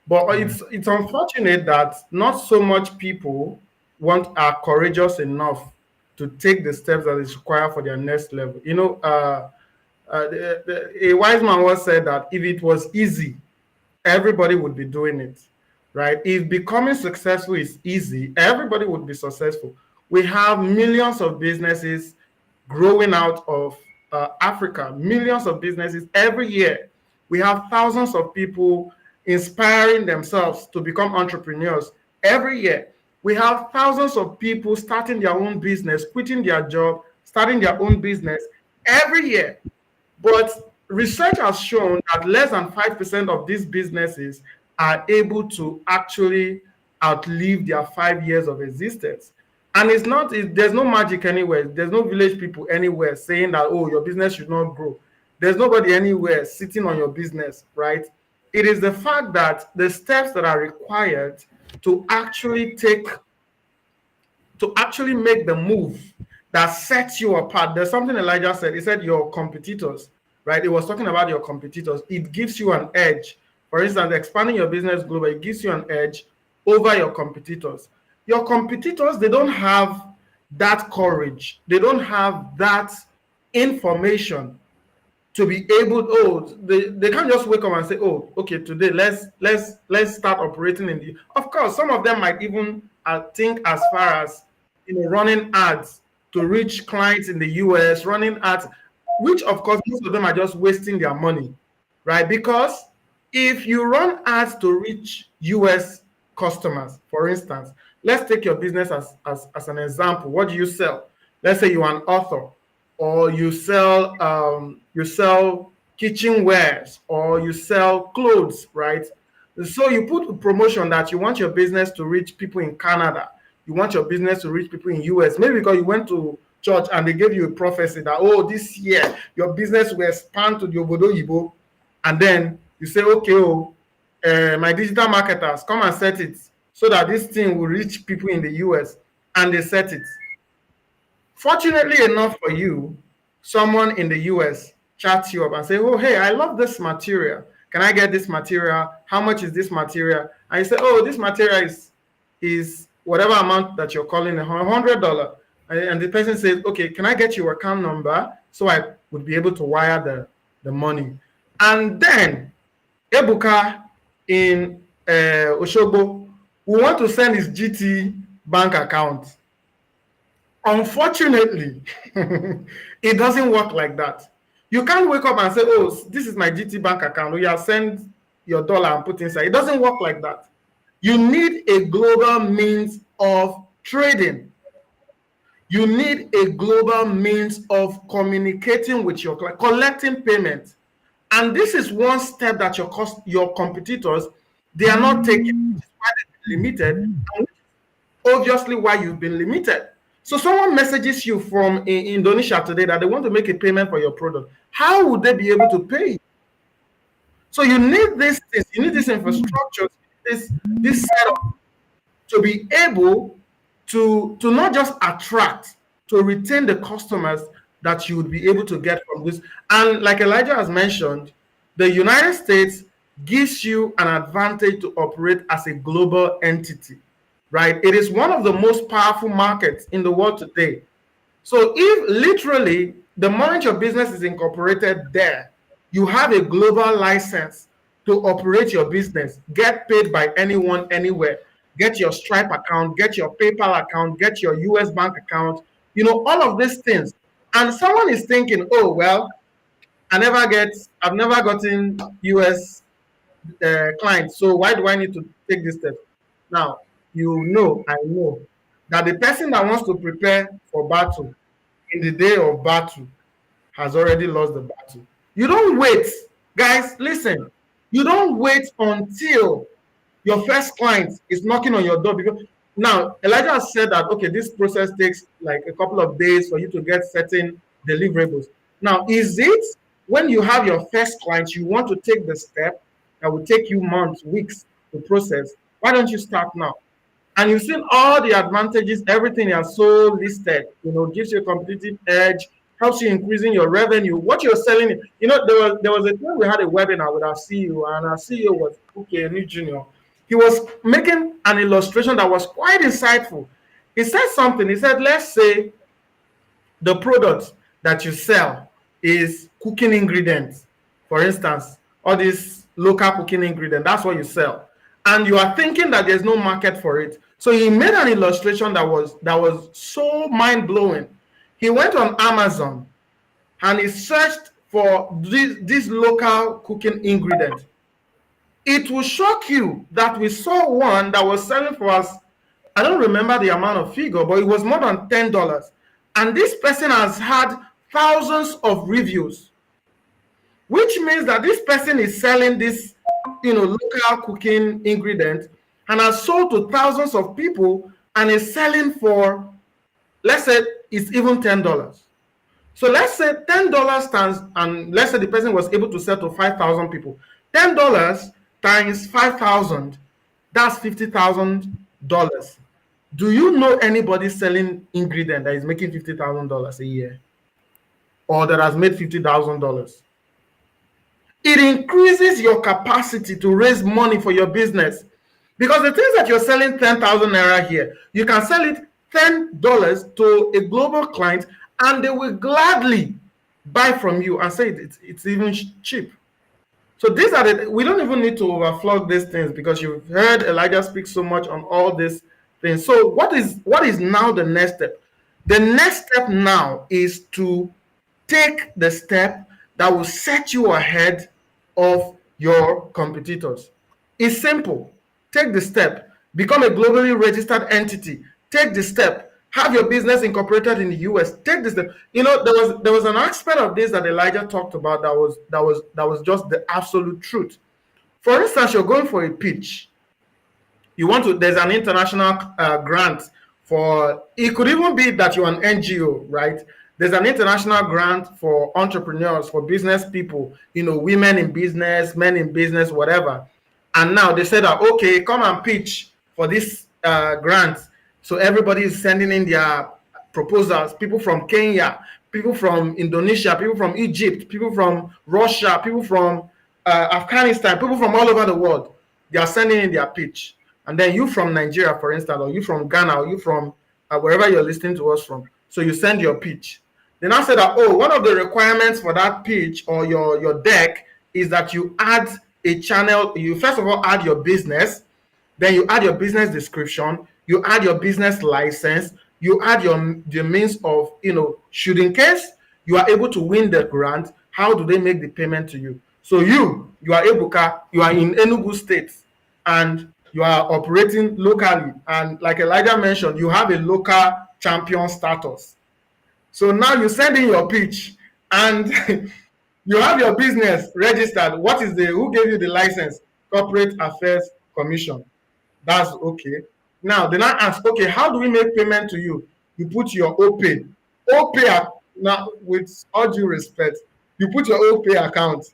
But it's unfortunate that not so much people are courageous enough to take the steps that is required for their next level. You know, a wise man once said that if it was easy, everybody would be doing it, right? If becoming successful is easy, everybody would be successful. We have millions of businesses growing out of Africa, millions of businesses every year. We have thousands of people inspiring themselves to become entrepreneurs every year. We have thousands of people starting their own business, quitting their job, starting their own business every year. But research has shown that less than 5% of these businesses are able to actually outlive their 5 years of existence. And there's no magic anywhere. There's no village people anywhere saying that, oh, your business should not grow. There's nobody anywhere sitting on your business, right? It is the fact that the steps that are required to actually make the move that sets you apart. There's something Elijah said. He said your competitors, right? It was talking about your competitors. It gives you an edge. For instance, expanding your business globally, it gives you an edge over your competitors. Your competitors, they don't have that courage. They don't have that information to be able, they can't just wake up and say, oh, okay, today let's start operating in the, of course, some of them might even think as far as, you know, running ads to reach clients in the US, running ads, which of course most of them are just wasting their money, right? Because if you run ads to reach US customers, for instance, let's take your business as an example. What do you sell? Let's say you're an author, or you sell kitchenwares, or you sell clothes, right? So you put a promotion that you want your business to reach people in Canada, you want your business to reach people in US, maybe because you went to church and they gave you a prophecy that, oh, this year your business will expand to the Obodo Yibo, and then you say, okay, my digital marketers, come and set it so that this thing will reach people in the US, and they set it. Fortunately enough for you, someone in the US chats you up and say, oh, hey, I love this material. Can I get this material? How much is this material? And you say, oh, this material is whatever amount that you're calling $100. And the person says, okay, can I get your account number so I would be able to wire the money? And then Ebuka in Oshogbo will want to send his GT bank account. Unfortunately, it doesn't work like that. You can't wake up and say, oh, this is my GT bank account. You send your dollar and put inside. It doesn't work like that. You need a global means of trading. You need a global means of communicating with your client, collecting payment. And this is one step that your competitors, they are not taking, which is why they've been limited, and obviously why you've been limited. So someone messages you from Indonesia today that they want to make a payment for your product. How would they be able to pay? So you need these things, you need this infrastructure, this setup to be able to not just attract, to retain the customers that you would be able to get from this. And like Elijah has mentioned, the United States gives you an advantage to operate as a global entity, right? It is one of the most powerful markets in the world today. So if literally the moment your business is incorporated there, you have a global license to operate your business, get paid by anyone, anywhere, get your Stripe account, get your PayPal account, get your US bank account, all of these things. And someone is thinking, oh, well, I've never gotten US clients, so why do I need to take this step? Now, I know that the person that wants to prepare for battle in the day of battle has already lost the battle. You don't wait, guys, listen, you don't wait until your first client is knocking on your door, because now Elijah has said that, okay, this process takes like a couple of days for you to get certain deliverables. Now, is it when you have your first client, you want to take the step that will take you months, weeks to process? Why don't you start now? And you've seen all the advantages, everything is so listed, gives you a competitive edge, helps you increasing your revenue. What you're selling, there was a time we had a webinar with our CEO, and our CEO was New Junior. He was making an illustration that was quite insightful. He said something. He said, let's say the product that you sell is cooking ingredients, for instance, all these local cooking ingredients. That's what you sell, and you are thinking that there's no market for it. So he made an illustration that was so mind-blowing. He went on Amazon and he searched for this local cooking ingredient. It will shock you that we saw one that was selling for us, I don't remember the amount of figure, but it was more than $10. And this person has had thousands of reviews, which means that this person is selling this, local cooking ingredient and has sold to thousands of people and is selling for, let's say it's even $10. So let's say $10 times, and let's say the person was able to sell to 5,000 people. $10 times 5,000, that's $50,000. Do you know anybody selling ingredient that is making $50,000 a year, or that has made $50,000? It increases your capacity to raise money for your business, because the things that you're selling 10,000 naira here, you can sell it $10 to a global client, and they will gladly buy from you and say it's even cheap. So these are we don't even need to overflog these things, because you've heard Elijah speak so much on all these things. So what is now the next step? The next step now is to take the step that will set you ahead of your competitors. It's simple. Take the step. Become a globally registered entity. Take the step. Have your business incorporated in the US. Take this step. There was an aspect of this that Elijah talked about that was just the absolute truth. For instance, you're going for a pitch. There's an international grant for, it could even be that you're an NGO, right? There's an international grant for entrepreneurs, for business people, women in business, men in business, whatever. And now they said that, okay, come and pitch for this grant. So everybody is sending in their proposals, people from Kenya, people from Indonesia, people from Egypt, people from Russia, people from Afghanistan, people from all over the world. They are sending in their pitch. And then you from Nigeria, for instance, or you from Ghana, or you from wherever you're listening to us from. So you send your pitch. They now say that, one of the requirements for that pitch or your deck is that you add a channel. You first of all add your business, then you add your business description, you add your business license, you add your means of, should in case you are able to win the grant, how do they make the payment to you? So you are Ebuka, you are in Enugu State, and you are operating locally. And like Elijah mentioned, you have a local champion status. So now you send in your pitch and you have your business registered. Who gave you the license? Corporate Affairs Commission. That's okay. Now they now ask, okay, how do we make payment to you? you put your OPay. Now, with all due respect, you put your OPay account,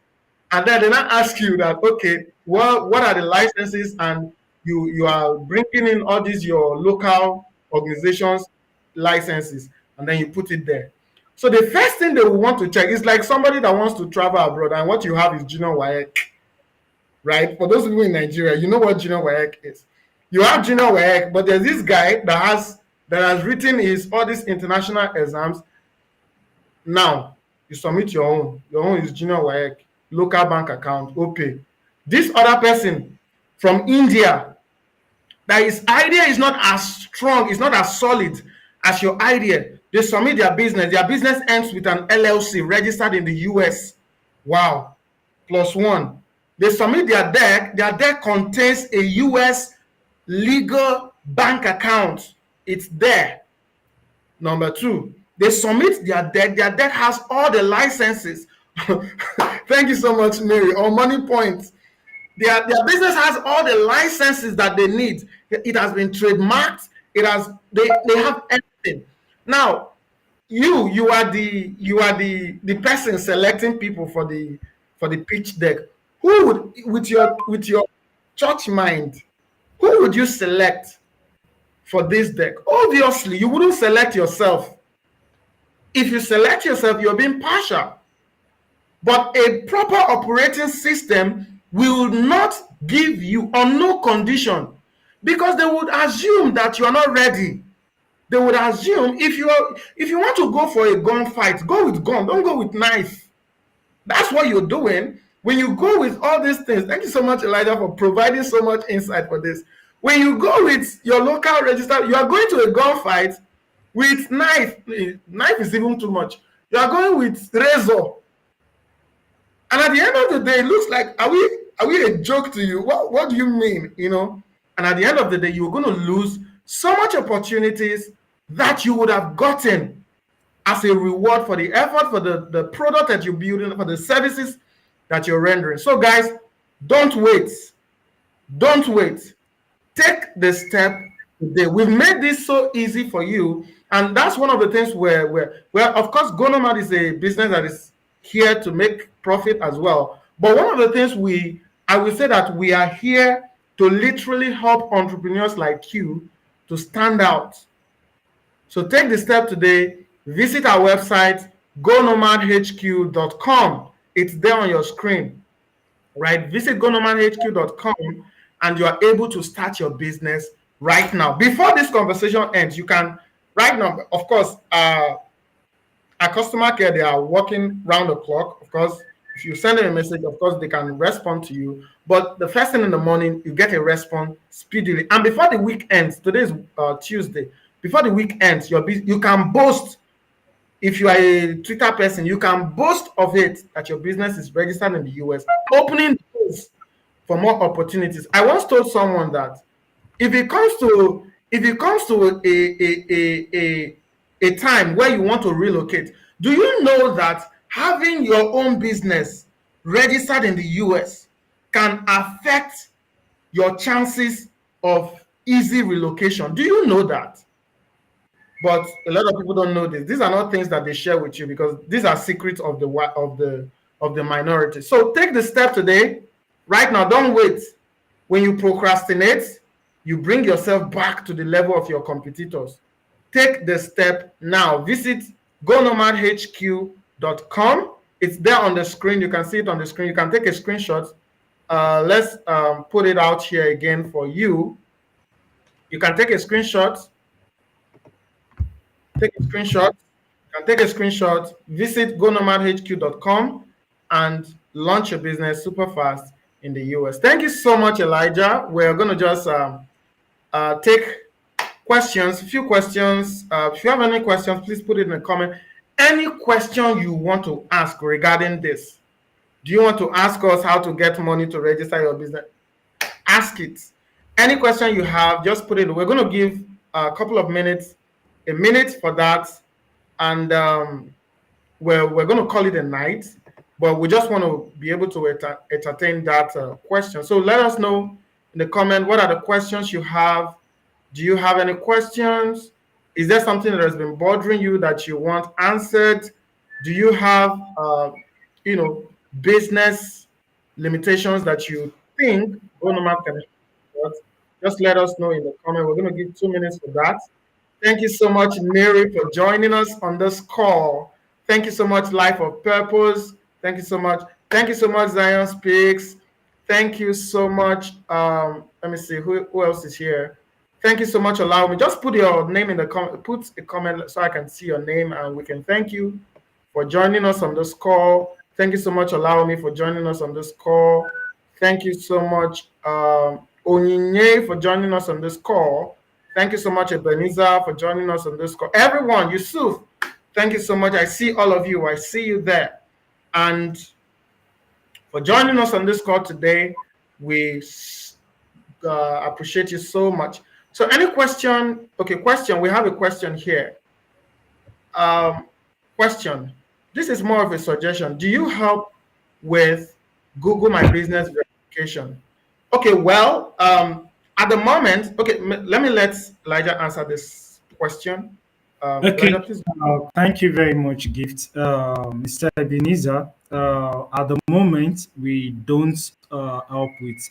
and then they now ask you that, okay, what are the licenses, and you are bringing in all these your local organizations licenses, and then you put it there. So the first thing they will want to check is like somebody that wants to travel abroad, and what you have is Junior WAEC, right? For those people in Nigeria, you know what Junior WAEC is. You have Junior WAEC, but there's this guy that has written his all these international exams. Now you submit your own. Your own is Junior WAEC, local bank account, OPay. This other person from India, that his idea is not as strong, it's not as solid as your idea. They submit their business. Their business ends with an LLC registered in the US. Wow. +1. They submit their deck. Their deck contains a US legal bank account. It's there. Number 2, they submit their deck. Their deck has all the licenses. Thank you so much, Mary. On Money Point, their business has all the licenses that they need. It has been trademarked. They have everything. Now, you are the person selecting people for the pitch deck. Who would, with your church mind, who would you select for this deck? Obviously, you wouldn't select yourself. If you select yourself, you're being partial. But a proper operating system will not give you on no condition, because they would assume that you are not ready. They would assume if you want to go for a gunfight, go with gun, don't go with knife. That's what you're doing. When you go with all these things, thank you so much, Elijah, for providing so much insight for this. When you go with your local register, you are going to a gunfight with knife. Knife is even too much. You are going with razor. And at the end of the day, it looks like, are we a joke to you? What do you mean? And at the end of the day, you're going to lose so much opportunities that you would have gotten as a reward for the effort, for the product that you're building, for the services that you're rendering. So guys, don't wait. Don't wait. Take the step today. We've made this so easy for you. And that's one of the things where of course, GoNomad is a business that is here to make profit as well. But one of the things I will say that we are here to literally help entrepreneurs like you to stand out. So take the step today. Visit our website, gonomadhq.com. It's there on your screen, right? Visit gonomadhq.com and you are able to start your business right now. Before this conversation ends, you can, right now, of course, our customer care, they are working round the clock. Of course, if you send them a message, of course, they can respond to you. But the first thing in the morning, you get a response speedily. And before the week ends, today is Tuesday, before the week ends, you can boast. If you are a Twitter person, you can boast of it that your business is registered in the US, opening doors for more opportunities. I once told someone that if it comes to a time where you want to relocate, do you know that having your own business registered in the US can affect your chances of easy relocation? Do you know that? But a lot of people don't know this. These are not things that they share with you because these are secrets of the minority. So take the step today, right now. Don't wait. When you procrastinate, you bring yourself back to the level of your competitors. Take the step now. Visit gonomadhq.com. It's there on the screen. You can see it on the screen. You can take a screenshot. Let's put it out here again for you. You can take a screenshot. Take a screenshot. You can take a screenshot. Visit gonomadhq.com and launch your business super fast in the US. Thank you so much, Elijah. We're going to just take questions, a few questions. If you have any questions, please put it in the comment. Any question you want to ask regarding this? Do you want to ask us how to get money to register your business? Ask it. Any question you have, just put it. We're going to give a couple of minutes, a minute for that, and we're going to call it a night. But we just want to be able to entertain that question. So let us know in the comment what are the questions you have. Do you have any questions? Is there something that has been bothering you that you want answered? Do you have, business limitations that you think GoNomad can help? Just let us know in the comment. We're going to give 2 minutes for that. Thank you so much, Mary, for joining us on this call. Thank you so much, Life of Purpose. Thank you so much. Thank you so much, Zion Speaks. Thank you so much. Let me see who else is here. Thank you so much. Allow me. Just put your name in the comment. Put a comment so I can see your name and we can thank you for joining us on this call. Thank you so much, Allow me, for joining us on this call. Thank you so much, Onyinye, for joining us on this call. Thank you so much, Ebenezer, for joining us on this call. Everyone, Yusuf, thank you so much. I see all of you. I see you there. And for joining us on this call today, we appreciate you so much. So any question? Okay, question. We have a question here. Question. This is more of a suggestion. Do you help with Google My Business verification? Okay, well, at the moment, okay, let Elijah answer this question. Okay. Elijah, thank you very much, Gift. Mr. Ebenezer, at the moment, we don't help with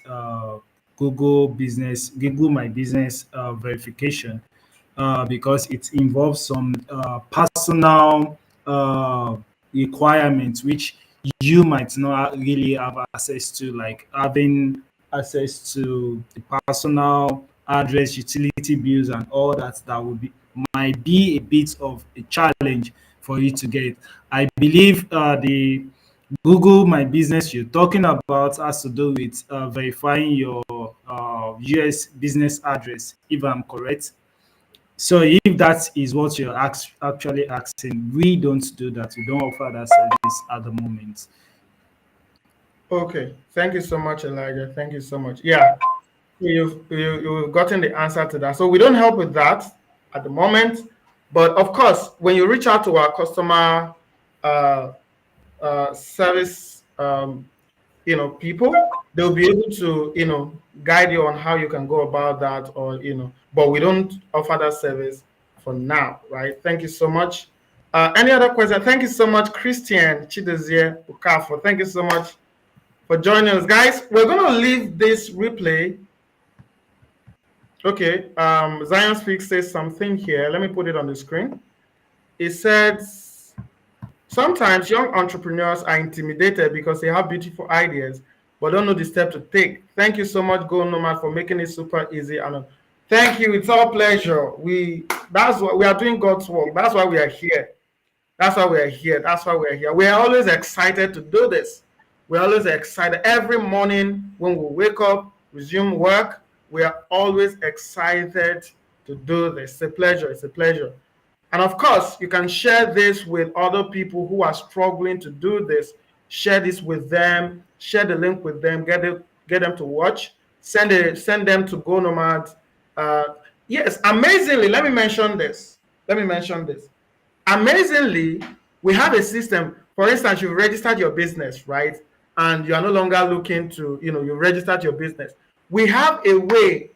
Google My Business verification because it involves some personal requirements which you might not really have access to, like having access to the personal address, utility bills, and all that. That might be a bit of a challenge for you to get. I believe the Google My Business you're talking about has to do with verifying your US business address, if I'm correct. So if that is what you're actually asking, we don't do that. We don't offer that service at the moment. okay, thank you so much, Elijah. Thank you so much. Yeah, you've gotten the answer to that. So we don't help with that at the moment, but of course, when you reach out to our customer service, people, they'll be able to, guide you on how you can go about that, or but we don't offer that service for now, right? Thank you so much. Any other question? Thank you so much, Christian Chidozie Ukafo. Thank you so much for joining us, guys. We're gonna leave this replay. Okay, Zion Speaks says something here. Let me put it on the screen. It says, sometimes young entrepreneurs are intimidated because they have beautiful ideas but don't know the step to take. Thank you so much, GoNomad, for making it super easy. And thank you. It's our pleasure. That's what we are doing, God's work. That's why we are here. That's why we are here. That's why we are here. We are always excited to do this. We're always excited. Every morning when we wake up, resume work, we are always excited to do this. It's a pleasure. It's a pleasure. And of course, you can share this with other people who are struggling to do this. Share this with them. Share the link with them. Get them to watch. Send them to GoNomad. Yes, amazingly, let me mention this. Amazingly, we have a system. For instance, you've registered your business, right? And you are no longer looking to, you registered your business. We have a way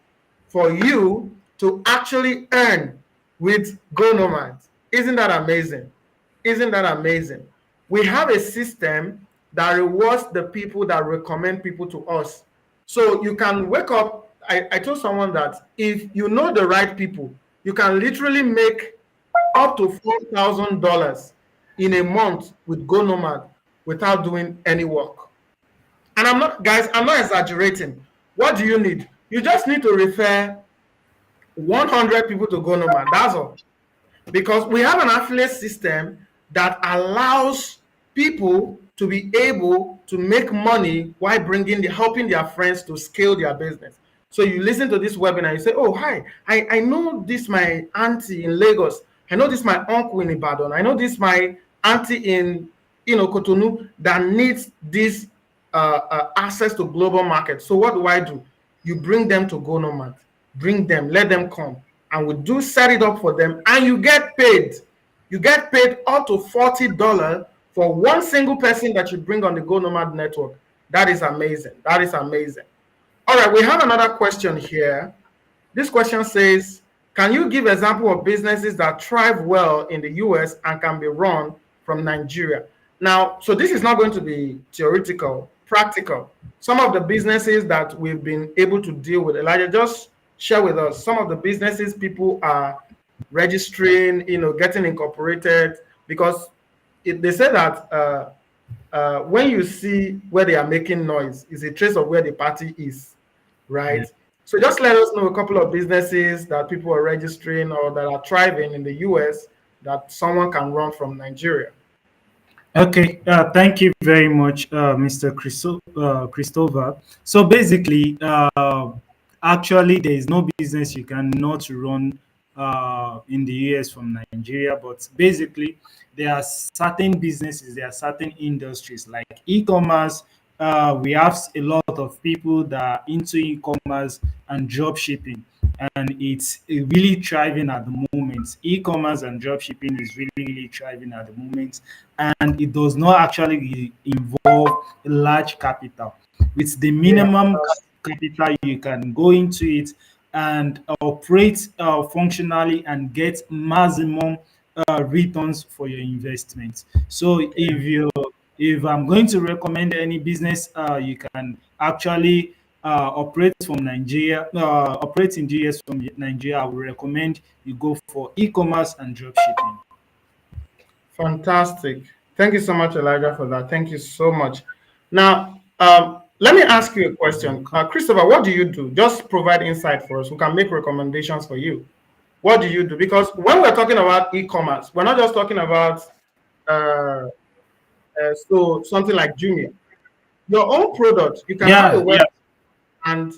for you to actually earn with GoNomad. Isn't that amazing? Isn't that amazing? We have a system that rewards the people that recommend people to us. So you can wake up. I told someone that if you know the right people, you can literally make up to $4,000 in a month with GoNomad without doing any work. And I'm not exaggerating. What do you need? You just need to refer 100 people to GoNomad. That's all. Because we have an affiliate system that allows people to be able to make money while helping their friends to scale their business. So you listen to this webinar, you say, oh, hi, I know this my auntie in Lagos. I know this my uncle in Ibadan. I know this my auntie in Cotonou that needs this access to global market. So what do? You bring them to GoNomad. Bring them, let them come. And we set it up for them, and you get paid. You get paid up to $40 for one single person that you bring on the GoNomad network. That is amazing. That is amazing. All right, we have another question here. This question says, Can you give example of businesses that thrive well in the US and can be run from Nigeria? Now, so this is not going to be theoretical, practical. Some of the businesses that we've been able to deal with, Elijah, just share with us some of the businesses people are registering, getting incorporated, because they say that when you see where they are making noise, is a trace of where the party is, right? So just let us know a couple of businesses that people are registering or that are thriving in the US that someone can run from Nigeria. Okay, thank you very much, Mr. Christopher. So basically, actually, there is no business you cannot run in the US from Nigeria, but basically, there are certain businesses, there are certain industries like e-commerce. We have a lot of people that are into e-commerce and job shipping, and it's really thriving at the moment. E-commerce and job shipping is really thriving at the moment, and it does not actually involve a large capital. With the minimum capital, you can go into it and operate functionally and get maximum returns for your investment. So if I'm going to recommend any business, you can actually operate from Nigeria, operate in the US from Nigeria. I would recommend you go for e-commerce and drop shipping. Fantastic. Thank you so much, Elijah, for that. Thank you so much. Now, let me ask you a question. Christopher, what do you do? Just provide insight for us. We can make recommendations for you. What do you do? Because when we're talking about e-commerce, we're not just talking about so something like Jumia. Your own product, you can have a website and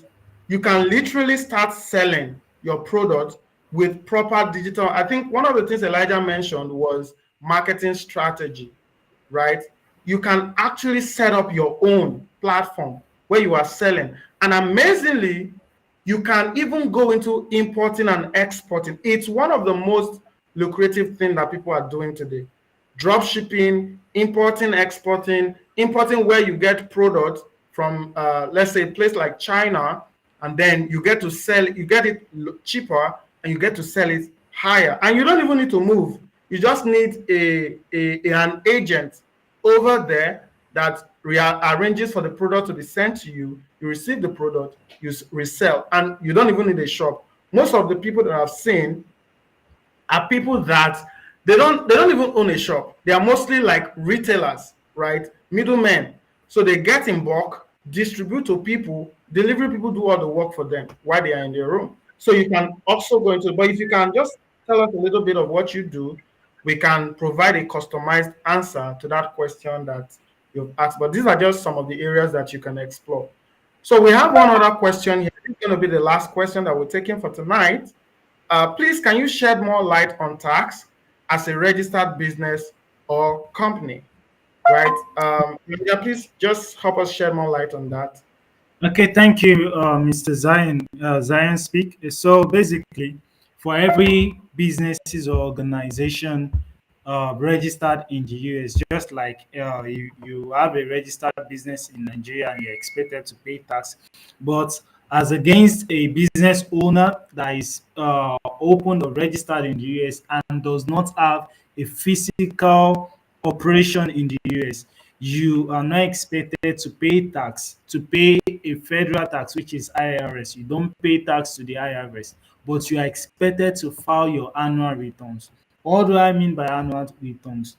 you can literally start selling your product with proper digital. I think one of the things Elijah mentioned was marketing strategy, right? You can actually set up your own platform where you are selling. And amazingly, you can even go into importing and exporting. It's one of the most lucrative things that people are doing today. Drop shipping, importing, exporting, importing where you get products from, let's say, a place like China, and then you get to sell, you get it cheaper, and you get to sell it higher. And you don't even need to move. You just need an agent over there that arranges for the product to be sent to you. You receive the product, you resell, and you don't even need a shop. Most of the people that I've seen are people that they don't even own a shop. They are mostly like retailers, right? Middlemen. So they get in bulk, distribute to people, delivery people do all the work for them while they are in their room. So you can also go into, but if you can just tell us a little bit of what you do, we can provide a customized answer to that question that you've asked. But these are just some of the areas that you can explore. So we have one other question here. It's going to be the last question that we're taking for tonight. Please, can you shed more light on tax as a registered business or company? Right? Yeah, please just help us shed more light on that. Okay, thank you, Mr. Zion speak. So basically, for every businesses or organization registered in the US, just like you have a registered business in Nigeria and you're expected to pay tax, but as against a business owner that is opened or registered in the US and does not have a physical operation in the US, you are not expected to pay tax, to pay a federal tax, which is IRS. You don't pay tax to the IRS, but you are expected to file your annual returns. What do I mean by annual returns?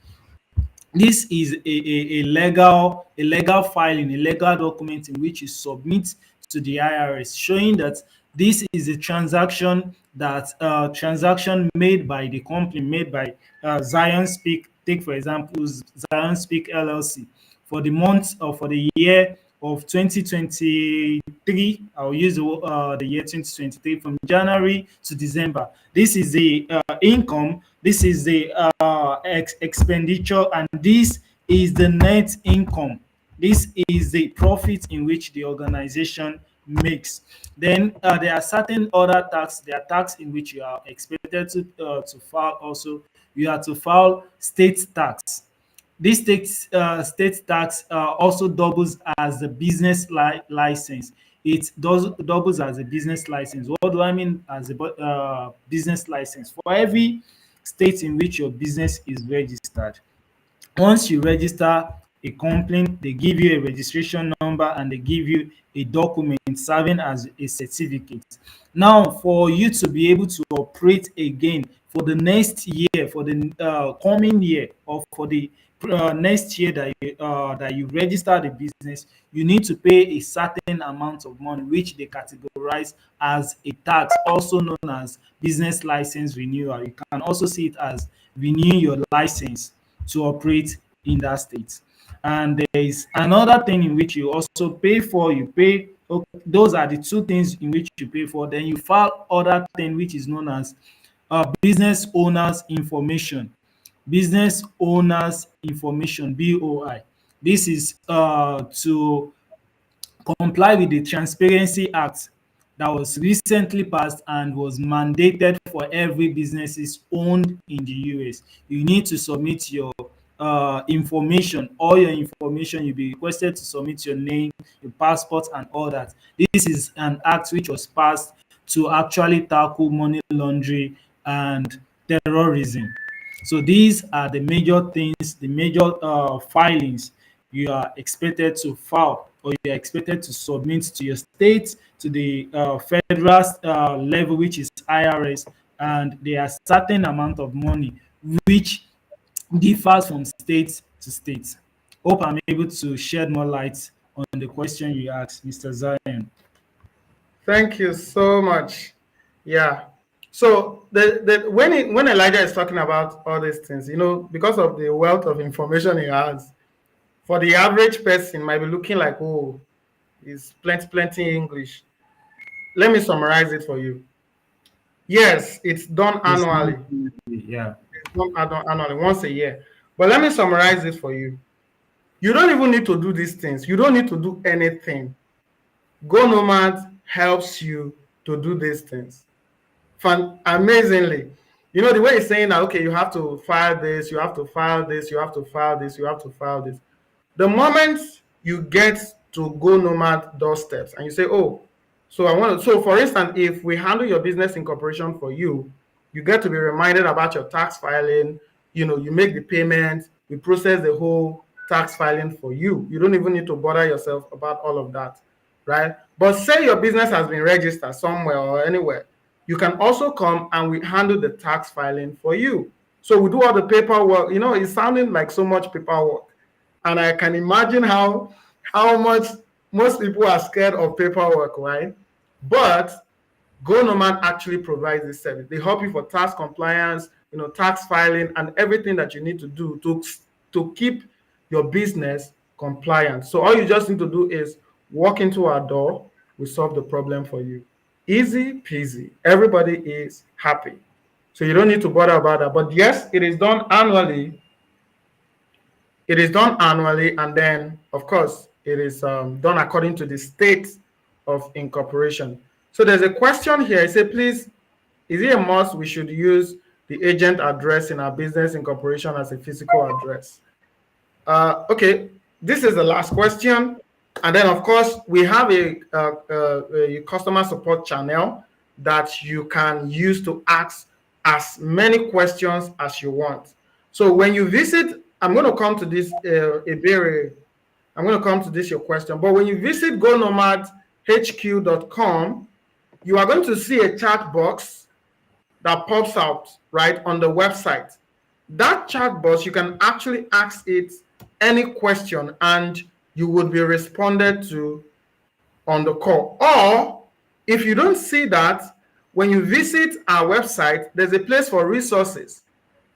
This is a legal filing, a legal document in which you submit to the IRS, showing that this is a transaction transaction made by the company, made by Zion Speak. Take for example Zion Speak LLC for the month or for the year of 2023. I'll use the year 2023 from January to December. This is the income, this is the expenditure, and this is the net income. This is the profit in which the organization makes. Then there are certain other tax. There are tax in which you are expected to file. Also, you have to file state tax. This state tax also doubles as the business license. it doubles as a business license. What do I mean as a business license? For every state in which your business is registered, once you register a company, they give you a registration number and they give you a document serving as a certificate. Now, for you to be able to operate again for the next year, for the coming year, or for the next year that you register the business, you need to pay a certain amount of money, which they categorize as a tax, also known as business license renewal. You can also see it as renewing your license to operate in that state. And there is another thing in which you also pay for. You pay, okay, those are the two things in which you pay for. Then you file other thing which is known as business owners information. Business owners information, BOI. This is to comply with the Transparency Act that was recently passed and was mandated for every businesses owned in the US. You need to submit your information, all your information. You'll be requested to submit your name, your passport, and all that. This is an act which was passed to actually tackle money laundering and terrorism. So these are the major things, the major filings you are expected to file, or you are expected to submit to your state, to the federal level, which is IRS, and there are certain amount of money which differs from state to state. Hope I'm able to shed more light on the question you asked, Mr. Zion. Thank you so much. Yeah. So when Elijah is talking about all these things, because of the wealth of information he has, for the average person might be looking like, oh, it's plenty English. Let me summarize it for you. Yes, it's done annually. Yeah. It's done annually, once a year. But let me summarize it for you. You don't even need to do these things. You don't need to do anything. Go Nomad helps you to do these things. Amazingly. The way it's saying that, okay, you have to file this, you have to file this, you have to file this, you have to file this. The moment you get to Go Nomad doorsteps and you say, oh, so for instance, if we handle your business incorporation for you, you get to be reminded about your tax filing, you make the payment, we process the whole tax filing for you. You don't even need to bother yourself about all of that, right? But say your business has been registered somewhere or anywhere, you can also come and we handle the tax filing for you. So we do all the paperwork. It's sounding like so much paperwork. And I can imagine how much most people are scared of paperwork, right? But Go Nomad actually provides this service. They help you for tax compliance, tax filing, and everything that you need to do to keep your business compliant. So all you just need to do is walk into our door. We solve the problem for you. Easy peasy. Everybody is happy. So you don't need to bother about that. But yes, it is done annually. It is done annually, and then, of course, it is done according to the state of incorporation. So there's a question here. It says, please, is it a must we should use the agent address in our business incorporation as a physical address? Okay, this is the last question. And then, of course, we have a customer support channel that you can use to ask as many questions as you want. So when you visit, I'm going to come to this, I'm going to come to this, your question. But when you visit gonomadhq.com, you are going to see a chat box that pops out right on the website. That chat box, you can actually ask it any question and you would be responded to on the call. Or if you don't see that, when you visit our website, there's a place for resources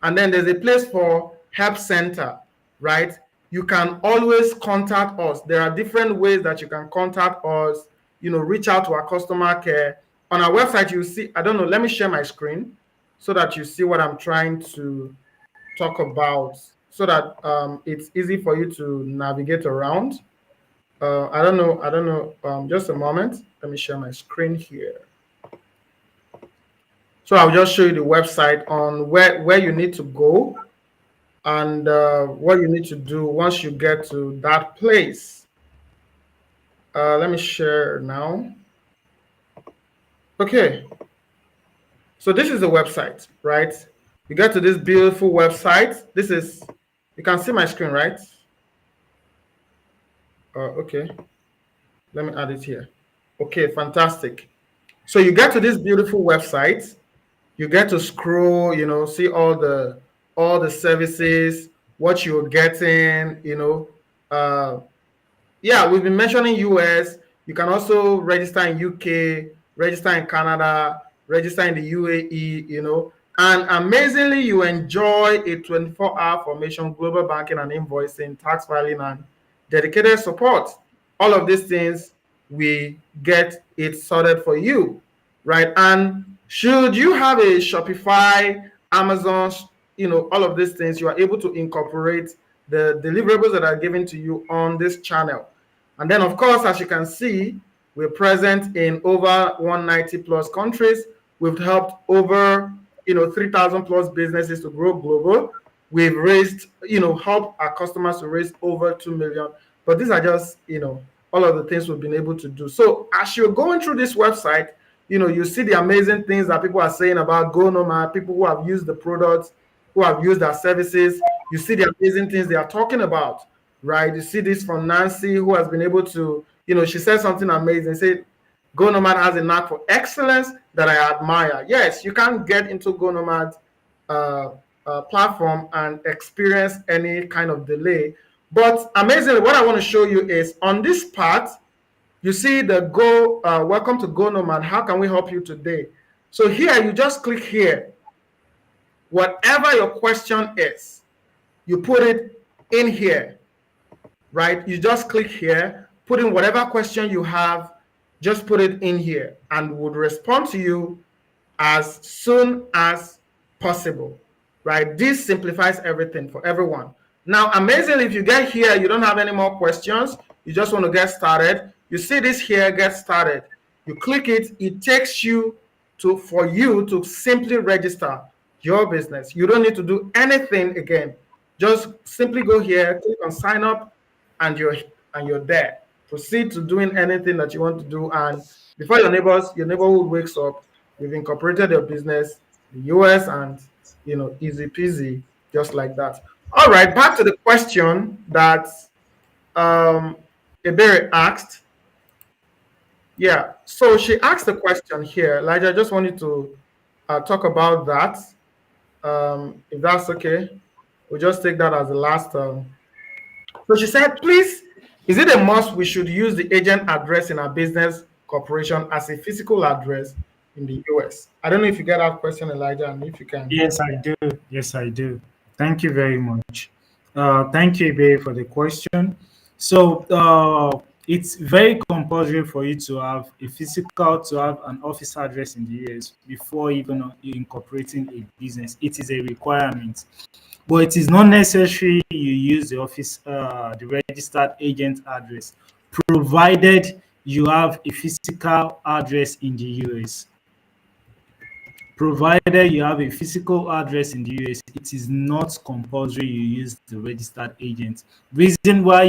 and then there's a place for help center, right? You can always contact us. There are different ways that you can contact us, reach out to our customer care. On our website, you see, I don't know, let me share my screen so that you see what I'm trying to talk about, so that it's easy for you to navigate around. I don't know, just a moment. Let me share my screen here. So I'll just show you the website on where you need to go and what you need to do once you get to that place. Let me share now. Okay, so this is the website, right? You get to this beautiful website. This is, you can see my screen, right? Okay, let me add it here. Okay, fantastic. So you get to this beautiful website. You get to scroll, see all the services, what you're getting, yeah, we've been mentioning US. You can also register in UK, register in Canada, register in the UAE, and amazingly, you enjoy a 24-hour formation, global banking and invoicing, tax filing, and dedicated support. All of these things, we get it sorted for you, right? And should you have a Shopify, Amazon, all of these things, you are able to incorporate the deliverables that are given to you on this channel. And then, of course, as you can see, we're present in over 190 plus countries. We've helped over 3,000 plus businesses to grow global. We've raised, helped our customers to raise over 2 million. But these are just, all of the things we've been able to do. So as you're going through this website, you see the amazing things that people are saying about GoNomad, people who have used the products, who have used our services. You see the amazing things they are talking about, right? You see this from Nancy, who has been able to, she said something amazing. She said, GoNomad has a knack for excellence that I admire. Yes, you can get into GoNomad platform and experience any kind of delay. But amazingly, what I want to show you is on this part, you see the welcome to GoNomad. How can we help you today? So here, you just click here. Whatever your question is, you put it in here, right? You just click here, put in whatever question you have, just put it in here, and would respond to you as soon as possible, right? This simplifies everything for everyone. Now, amazingly, if you get here, you don't have any more questions, you just want to get started, you see this here, get started. You click it, it takes you for you to simply register your business. You don't need to do anything again. Just simply go here, click on sign up, and you're there. Proceed to doing anything that you want to do. And before your neighborhood wakes up, you've incorporated your business, the US, and easy peasy, just like that. All right, back to the question that Ebere asked. Yeah, so she asked the question here. Elijah, I just wanted to talk about that. If that's okay, we'll just take that as the last. So she said, please, is it a must we should use the agent address in our business corporation as a physical address in the US? I don't know if you get that question, Elijah, and if you can. Yes, I do. Yes, I do. Thank you very much. Thank you, Ibe, for the question. So it's very compulsory for you to have an office address in the US before even incorporating a business. It is a requirement, but it is not necessary you use the registered agent address, provided you have a physical address in the US. Provided you have a physical address in the US, it is not compulsory you use the registered agent. Reason why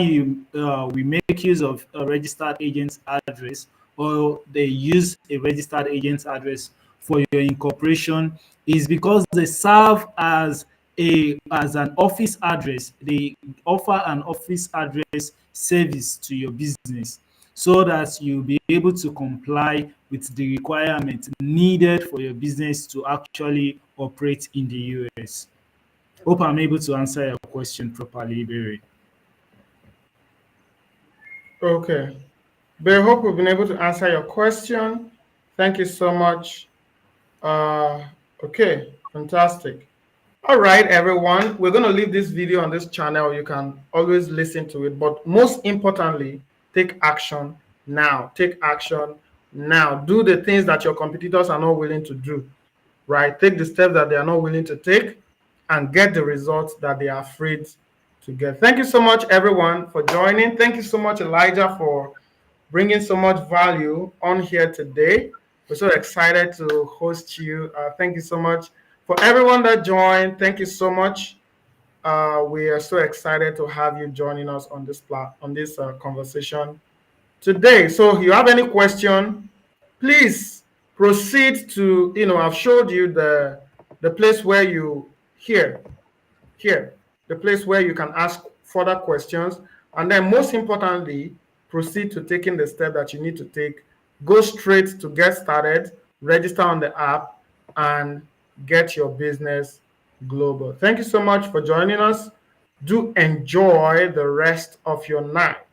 we make use of a registered agent's address, or they use a registered agent's address for your incorporation, is because they serve as an office address. They offer an office address service to your business, so that you'll be able to comply with the requirement needed for your business to actually operate in the US. Hope I'm able to answer your question properly, Barry. Okay. Barry, hope we've been able to answer your question. Thank you so much. Okay, fantastic. All right, everyone. We're going to leave this video on this channel. You can always listen to it, but most importantly, take action now. Take action now. Do the things that your competitors are not willing to do, right? Take the steps that they are not willing to take and get the results that they are afraid to get. Thank you so much, everyone, for joining. Thank you so much, Elijah, for bringing so much value on here today. We're so excited to host you. Thank you so much. For everyone that joined, thank you so much. We are so excited to have you joining us on this conversation. today. So if you have any question, please proceed to, I've showed you the place where you here, the place where you can ask further questions. And then most importantly, proceed to taking the step that you need to take. Go straight to get started, register on the app, and get your business global. Thank you so much for joining us. Do enjoy the rest of your night.